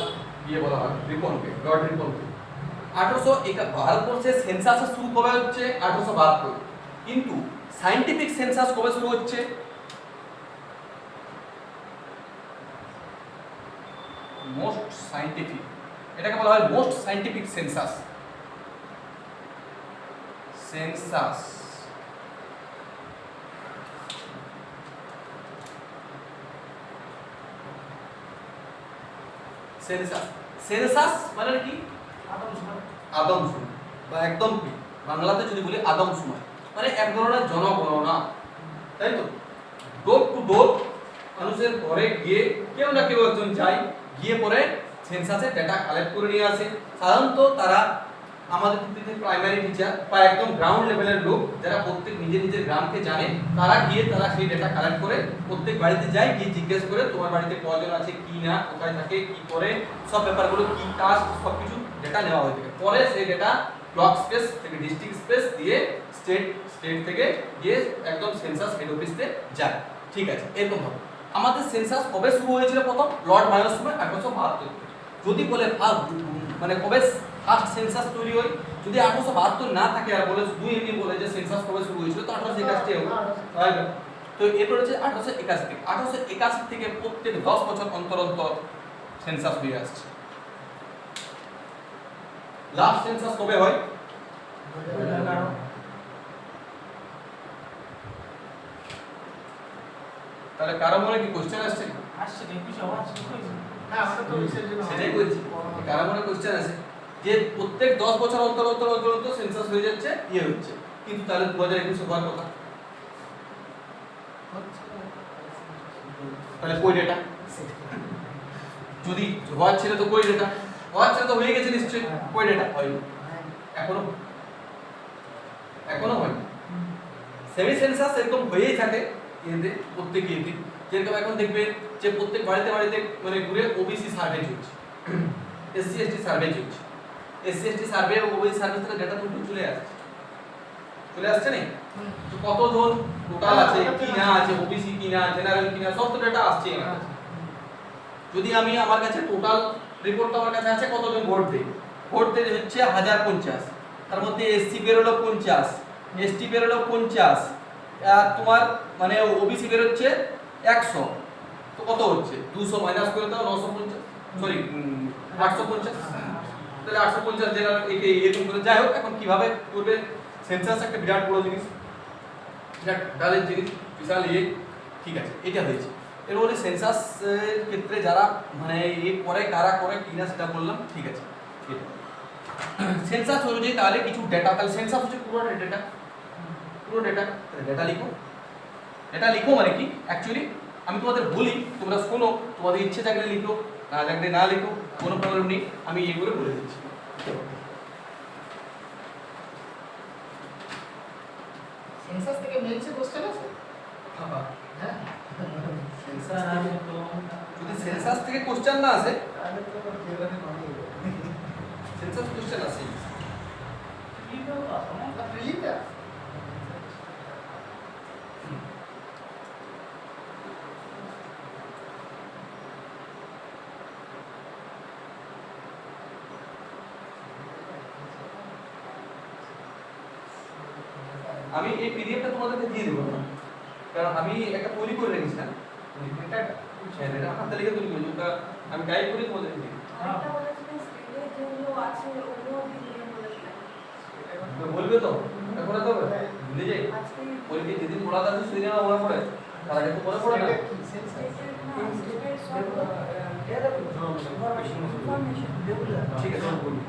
Speaker 1: দিয়ে বলা হয় রিপনকে, লর্ড রিপনকে। 1801 ভারতবর্ষের সেন্সাস শুরু কবে হচ্ছে? 1872। কিন্তু সায়েন্টিফিক সেন্সাস কবে শুরু হচ্ছে? মোস্ট সায়েন্টিফিক, এটাকে বলা হয় most scientific census. Census census census মানে কি? আদমশুমারি বা একদম কি বাংলাতে যদি বলি আদমশুমারি, মানে এক ধরনের জনগণনা, তাই তো? ডোর টু ডোর মানুষের ঘরে গিয়ে কেউ না কেউ একজন যায়, গিয়ে পরে সেন্সাসের ডেটা কালেক্ট করে নিয়ে আসে। সাধারণত তারা আমাদের প্রাইমারি টিচার বা একদম গ্রাউন্ড লেভেলের লোক, যারা প্রত্যেক নিজের নিজের গ্রামকে জানে, তারা গিয়ে তারা সেই ডেটা কালেক্ট করে প্রত্যেক বাড়িতে যায়, গিয়ে জিজ্ঞেস করে তোমার বাড়িতে কজন আছে, কি না, কোথায় থাকে, কি করে, সব ব্যাপারগুলো কি কাজ, সব কিছু ডেটা নেওয়া হয়ে থাকে। পরে সেই ডেটা ব্লক স্পেস থেকে ডিস্ট্রিক্ট স্পেস দিয়ে স্টেট থেকে গিয়ে একদম সেন্সাস হেড অফিসে যায়। ঠিক আছে, এরকম হবে। আমাদের সেন্সাস কবে শুরু হয়েছিল? প্রথম লর্ড মায়োর সময় 1872। যদি বলে মানে কবে ফার্স্ট সেন্সাস তৈরি হয়, যদি 1872 না থাকে আর বলে শুধু এমনি বলে যে সেন্সাস কবে শুরু হয়েছিল, তো 1881 হবে। তো এরপর হচ্ছে 1881 থেকে 1881 থেকে প্রত্যেক 10 বছর অন্তর অন্তর সেন্সাস হয়ে আসছে। লাস্ট সেন্সাস কবে হয়?
Speaker 4: 2011
Speaker 1: তাহলে কারো মনে কি কোশ্চেন আসছে?
Speaker 4: আসছে কিছু আওয়াজ হয়েছে।
Speaker 2: না আমরা তো রিসার্চ জন্য
Speaker 1: সেটাই বলছি, কারো মনে কোশ্চেন আছে যে প্রত্যেক 10 বছর অন্তর অন্তর সেন্সাস হয়ে যাচ্ছে, ইয়ে হচ্ছে, কিন্তু তাহলে 2021 হওয়ার কথা, তাহলে কই ডেটা? যদি হওয়ার ছিল তো কই ডেটা? হওয়ার ছিল তো হয়ে গেছে নিশ্চয়ই, কই ডেটা? হয়নি, এখনো হয়নি। সেমি সেন্সাস এরকম হয়েই থাকে এতে, প্রত্যেক ইয়েতে। যেরকম এখন দেখবেন যে প্রত্যেক বাড়িতে বাড়িতে মানে ঘুরে ওবিসি সার্ভে চলছে, এসসি এসটি সার্ভে চলছে। এসসি এসটি সার্ভে এবং ওবিসি সার্ভে থেকে ডেটা তুলে চলে আসছে না? তো কতজন টোটাল আছে, কি না আছে, ওবিসি কি না, জেনারেল কি না, সব তো ডেটা আসছে আমার কাছে। যদি আমি আমার কাছে টোটাল রিপোর্টটা আমার কাছে আছে, কতজন ভোট দেয় হচ্ছে 1050, তার মধ্যে এসসি বেরোলো 50, এসটি বেরোলো 50, আর তোমার মানে ওবিসি বেরোচ্ছে 100, তো কত হচ্ছে? 200 মাইনাস করে দাও, 950, সরি 850, তাহলে 850 জেনারেল এরকম করে। যাই হোক, এখন কিভাবে করবে সেন্সাস? একটা বিরাট বড় জিনিস, বিরাট ডালের জিনিস, বিশাল ইয়ে। ঠিক আছে, এটা হয়েছে। এরপরে সেন্সাস এর ক্ষেত্রে যারা মানে ইয়ে করে, কারা করে কিনা সেটা বললাম। ঠিক আছে, সেন্সাস অনুযায়ী তাহলে কিছু ডেটা, তাহলে সেন্সাস হচ্ছে পুরো ডেটা লিখো মানে কি অ্যাকচুয়ালি আমি তোমাদের বলি, তোমরা শোনো, তোমাদের ইচ্ছে থাকলে লিখো, না থাকলে না লিখো, কোনো প্রবলেম নেই, আমি এগুলো বলে দিচ্ছি।
Speaker 2: সেন্সাস থেকে মেইনসে কোশ্চেন আছে হ্যাঁ
Speaker 1: সেন্সাস থেকে যদি সেন্সাস থেকে কোশ্চেন না আসে,
Speaker 2: তাহলে তো জেনারেল নলেজ
Speaker 1: সেন্সাস কোশ্চেন আসে।
Speaker 2: না প্রিলিটা
Speaker 1: আমি এই পিডিএফটা তোমাদেরকে দিয়ে দেবো, কারণ আমি একটা তৈরি করে রেখেছিলাম। হ্যাঁ, এটা হাতে লিখে তৈরি করেছি, ওটা আমি টাইপ করে তোমাদেরকে দিই।
Speaker 3: আরেকটা বলেছিলেন স্ক্রিনে যেগুলো আছে ওগুলো দিয়ে বলেছিলেন
Speaker 1: বলবে তো এখন তো ভুলে যাই।
Speaker 3: আজকে
Speaker 1: পরীক্ষা যেদিন পড়াতে আছে সেদিন আমার মনে পড়ে, তার আগে তো মনে পড়ে না।
Speaker 3: স্টেটের না স্টেটের সব ইনফরমেশন
Speaker 1: ঠিক আছে, আমি বলি।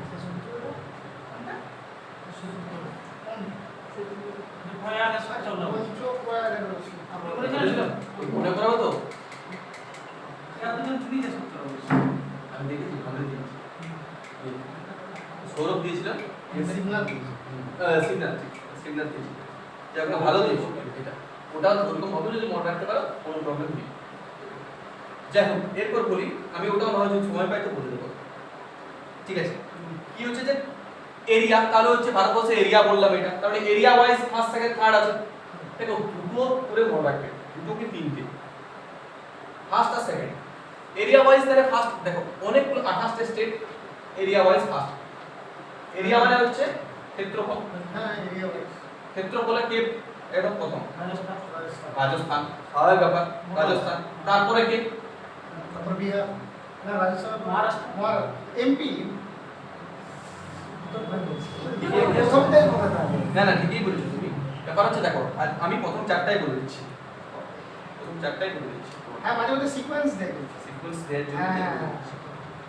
Speaker 1: মনে করাবো তো? আমি দেখেছি, ভালো দিয়েছি। সৌরভ দিয়েছিলাম, শিবনাথ দিয়েছি, যে একটা ভালো দিয়েছি এটা। ওটা ওরকম হবে, যদি মনে রাখতে পারো কোনো প্রবলেম নেই। যাই হোক, এরপর বলি, আমি ওটাও না হয় যদি সময় পাই তো বলে দেবো। ঠিক আছে, কি হচ্ছে যে এরিয়া, তাহলে হচ্ছে ভারতবর্ষের এরিয়া বললাম এটা, তাহলে area wise first second third আছে। দেখো দুটো করে মনে রাখবে, দুটো কি তিনটে, ফার্স্ট আর সেকেন্ড। এরিয়া ওয়াইজ তাহলে ফার্স্ট দেখো অনেকগুলো 28টা state area wise first. Area মানে হচ্ছে ক্ষেত্রফল,
Speaker 2: হ্যাঁ এরিয়া ওয়াইজ
Speaker 1: ক্ষেত্রফলে কে একদম প্রথম?
Speaker 2: রাজস্থান
Speaker 1: রাজস্থান, স্বাভাবিক ব্যাপার, রাজস্থান। তারপরে কে?
Speaker 2: তারপর বিহার না রাজস্থান
Speaker 4: মহারাষ্ট্র
Speaker 2: এমপি
Speaker 1: না না, ঠিকই বলেছো তুমি। ব্যাপার হচ্ছে দেখো, আমি প্রথম চারটাই বলে দিচ্ছি,
Speaker 2: হ্যাঁ মাঝে মধ্যে সিকোয়েন্স দেখি
Speaker 1: সিকোয়েন্স দেওয়ার জন্য
Speaker 2: হ্যাঁ,
Speaker 1: দিয়ে
Speaker 2: হ্যাঁ,
Speaker 1: বলে দিচ্ছি।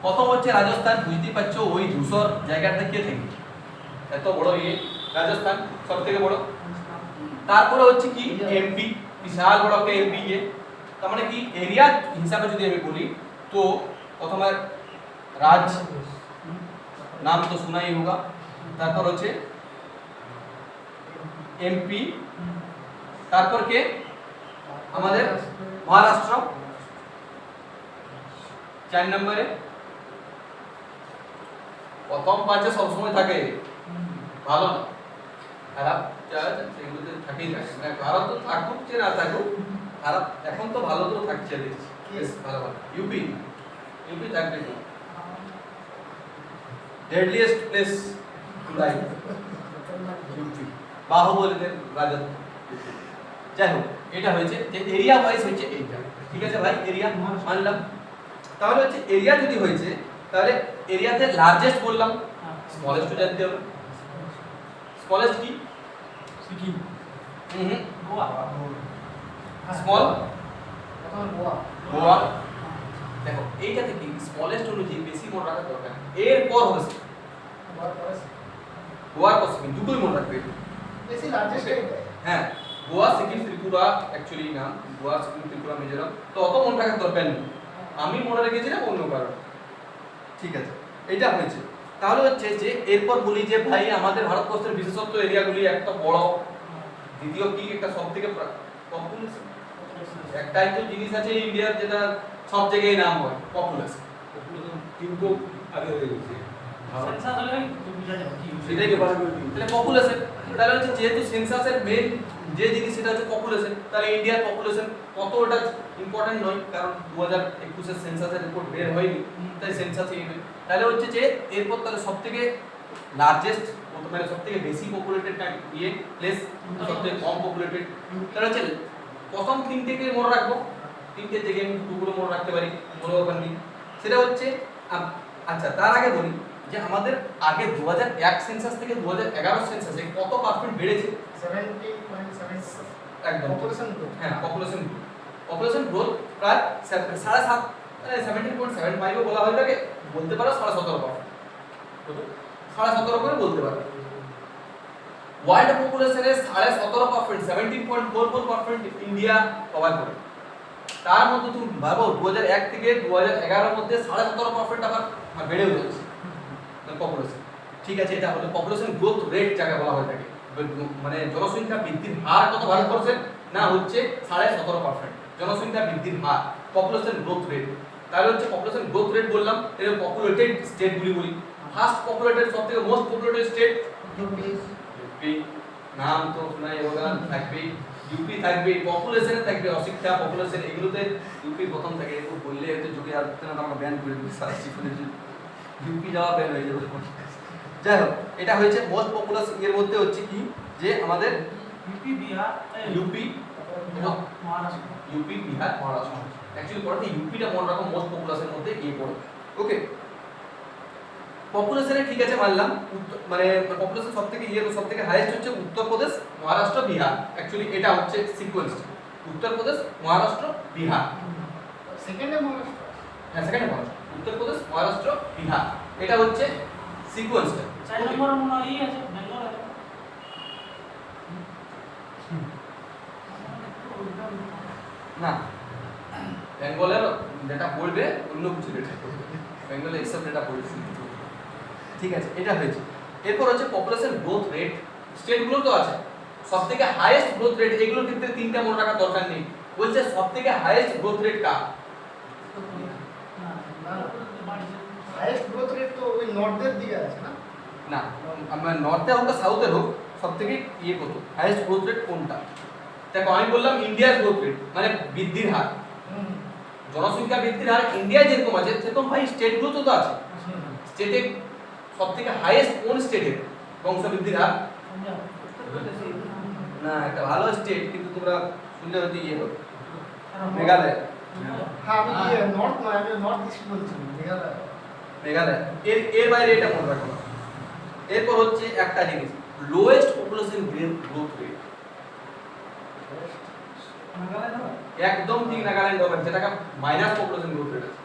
Speaker 1: প্রথম হচ্ছে রাজস্থান, বুঝতেই পারছো ওই ধূসর জায়গাটা কে থেকে, এত বড় ইয়ে রাজস্থান সব থেকে বড়। তারপরে হচ্ছে কি এমপি, বিশাল বড় একটা এমপি ইয়ে। তার মানে কি এরিয়া হিসাবে যদি আমি বলি তো প্রথমে রাজ, নাম তো শোনাই হোগা। তারপর হচ্ছে এমপি, তারপর কে আমাদের মহারাষ্ট্র, 4 নম্বরে প্রথম পাঁচে সবসময় থাকে, ভালো না খারাপ সেগুলোতে থাকেই থাকে, মানে ভারত তো থাকুক যে না থাকুক, খারাপ এখন তো ভালো তো থাকছে দেখছি, বেশ ভালো ভালো। ইউপি থাকবে তো, deadliest place to life UP, বাহুবলীদের রাজত্ব। যাই হোক, এটা হয়েছে যে এরিয়া ওয়াইজ হচ্ছে এইটা। ঠিক আছে ভাই, এরিয়া মানলাম। তাহলে হচ্ছে এরিয়া যদি হয়েছে, তাহলে এরিয়াতে লার্জেস্ট বললাম, স্মলেস্ট জানতে হবে। স্মলেস্ট কি?
Speaker 4: সিকিম,
Speaker 1: হুম,
Speaker 4: গোয়া,
Speaker 1: স্মল
Speaker 2: প্রথম গোয়া
Speaker 1: গোয়া। দেখো এইটাতে কি স্মলেস্ট অনুযায়ী বেশি মনে রাখার দরকার, এরপর হবে গোয়ার পর সিকিম, দুটোই মনে রাখবে।
Speaker 2: বেশি লার্জেস্ট
Speaker 1: হ্যাঁ, গোয়া, সিকিম, ত্রিপুরা অ্যাকচুয়ালি নাম গোয়া, সিকিম, ত্রিপুরা, মিজোরাম, তো অত মনে রাখার দরকার নেই, আমি মনে রেখেছিলাম অন্য কারণ। ঠিক আছে, এটা হয়েছে। তাহলে হচ্ছে যে এরপর বলি যে ভাই আমাদের ভারতবর্ষের বিশেষত্ব এরিয়াগুলি একটা বড়, দ্বিতীয় কি একটা সবথেকে পপুলেশন, একটাই তো জিনিস আছে ইন্ডিয়ার যেটা সব জায়গায় নাম হয়, পপুলেশন।
Speaker 5: কিন্তু আগে হয়ে গেছে
Speaker 4: সেন্সাস হলে তো বুঝা যাবে কি
Speaker 1: সেটাই ব্যাপার। তাহলে পপুলেশন, তাহলে হচ্ছে যেহেতু সেন্সাসের মেইন যে জিনিস সেটা হচ্ছে পপুলেশন, তাহলে ইন্ডিয়ার পপুলেশন কত ওটা ইম্পর্টেন্ট নয়, কারণ 2021 এর সেন্সাসের রিপোর্ট বের হয়নি, তাই সেন্সাসই নেই। তাহলে হচ্ছে যে এরপর তাহলে সবথেকে লার্জেস্ট, মানে সবথেকে বেশি পপুলেটেড ইয়ে প্লেস, সবথেকে কম পপুলেটেড, তাহলে হচ্ছে প্রথম তিনটেকে মনে রাখবো, তিনটে থেকে আমি দুটোগুলো মনে রাখতে পারি, কোনো ব্যাপার নেই। সেটা হচ্ছে আচ্ছা, তার আগে বলি যে আমাদের আগে 2001 সেন্সাস থেকে 2011 সেন্সাসে কত পার্সেন্ট বেড়েছে?
Speaker 2: 70.7
Speaker 1: একদম
Speaker 2: পপুলেশন গ্রোথ।
Speaker 1: হ্যাঁ, পপুলেশন গ্রোথ প্রায় 7.5, 17.75 বলা হয় থাকে, বলতে পারো 17.5%, 17.5 করে বলতে পারো। ওয়ার্ল্ড পপুলেশনের 17.5%, 17.44% ইন্ডিয়া কভার করে। তার মধ্যে তুমি ভাবো 2001 থেকে 2011 এর মধ্যে 17.5% আবার বেড়েও যাচ্ছে পপুলেশন। ঠিক আছে, এটা হলো পপুলেশন গ্রোথ রেট যাকে বলা হয় থাকে, মানে জনসংখ্যা বৃদ্ধির হার কত ভারতবর্ষের? না হচ্ছে 17.5%। জনসংখ্যা বৃদ্ধির হার, পপুলেশন গ্রোথ রেট। তাহলে হচ্ছে পপুলেশন গ্রোথ রেট বললাম, এর পপুলেটেড স্টেটগুলি বলি। ফার্স্ট পপুলেটেড, সবথেকে মোস্ট পপুলেটেড স্টেট ইউপি। নাম তো শোনাই হোগা, থাকবে ইউপি, থাকবে পপুলেশনে, থাকবে অশিক্ষা পপুলেশন, এগুলোতে ইউপি প্রথম থাকে। এরকম বললে হয়তো যদি আর আমরা ব্যান করে দিই, সারা জীবনের জন্য ইউপি যাওয়া ব্যান হয়ে যাবে। যাই হোক, এটা হয়েছে মোস্ট পপুলেশন। এর মধ্যে হচ্ছে কি যে আমাদের
Speaker 4: UP, Bihar,
Speaker 1: UP,
Speaker 4: Maharashtra.
Speaker 1: UP, Bihar, Maharashtra. Actually পড়াতে ইউপিটা মনে রাখো মোস্ট পপুলেশনের মধ্যে পড়ে। ওকে, পপুলেশনে ঠিক আছে মানলাম, মানে পপুলেশন সবথেকে সবথেকে হাইয়েস্ট হচ্ছে উত্তরপ্রদেশ, মহারাষ্ট্র, বিহার। অ্যাকচুয়ালি এটা হচ্ছে সিকোয়েন্স, উত্তরপ্রদেশ, মহারাষ্ট্র, বিহার।
Speaker 2: সেকেন্ডে মহারাষ্ট্র।
Speaker 1: হ্যাঁ, সেকেন্ডে মহারাষ্ট্র, উত্তরপ্রদেশ, মহারাষ্ট্র, বিহার। এটা হচ্ছে সিকোয়েন্সটা।
Speaker 4: 4 নম্বরে মনে হয় আছে বেঙ্গল আছে।
Speaker 1: না, বেঙ্গলের যেটা পড়বে অন্য কিছু ডেটা পড়বে, বেঙ্গলের এক্সেপ ডেটা পড়বে। ঠিক আছে, এটা হয়েছে। এরপর হচ্ছে পপুলেশন গ্রোথ রেট। স্টেটগুলো তো আছে, সবথেকে হাইয়েস্ট গ্রোথ রেট, এগুলোর ক্ষেত্রে তিনটা মনে রাখার দরকার নেই। বলছে সবথেকে হাইয়েস্ট গ্রোথ রেট কার?
Speaker 2: হাইয়েস্ট গ্রোথ রেট তো ওই নর্থের দিকে আছে না?
Speaker 1: না, আমরা নর্থে হোক বা সাউথে হোক, সবথেকে কত হাইয়েস্ট গ্রোথ রেট কোনটা? দেখো, আমি বললাম ইন্ডিয়ার গ্রোথ রেট মানে বৃদ্ধির হার, জনসংখ্যা বৃদ্ধির হার ইন্ডিয়ায় যেরকম আছে সেরকম ভাই স্টেটগুলো তো আছে। স্টেটে সবথেকে হাইয়েস্ট কোন স্টেটের বংশবৃদ্ধির হার? না, একটা ভালো স্টেট, কিন্তু তোমরা শুনলে হয়তো হবে, মেঘালয়।
Speaker 2: হ্যাঁ, আমি নর্থ নয়, আমি নর্থ ইস্ট বলছি, মেঘালয়।
Speaker 1: মেঘালয়। এর বাইরে এটা মনে রাখো না। এরপর হচ্ছে একটা জিনিস, লোয়েস্ট পপুলেশন গ্রোথ রেট। একদম ঠিক নাগাল্যান্ড হবে, যেটাকে মাইনাস পপুলেশন গ্রোথ রেট আছে।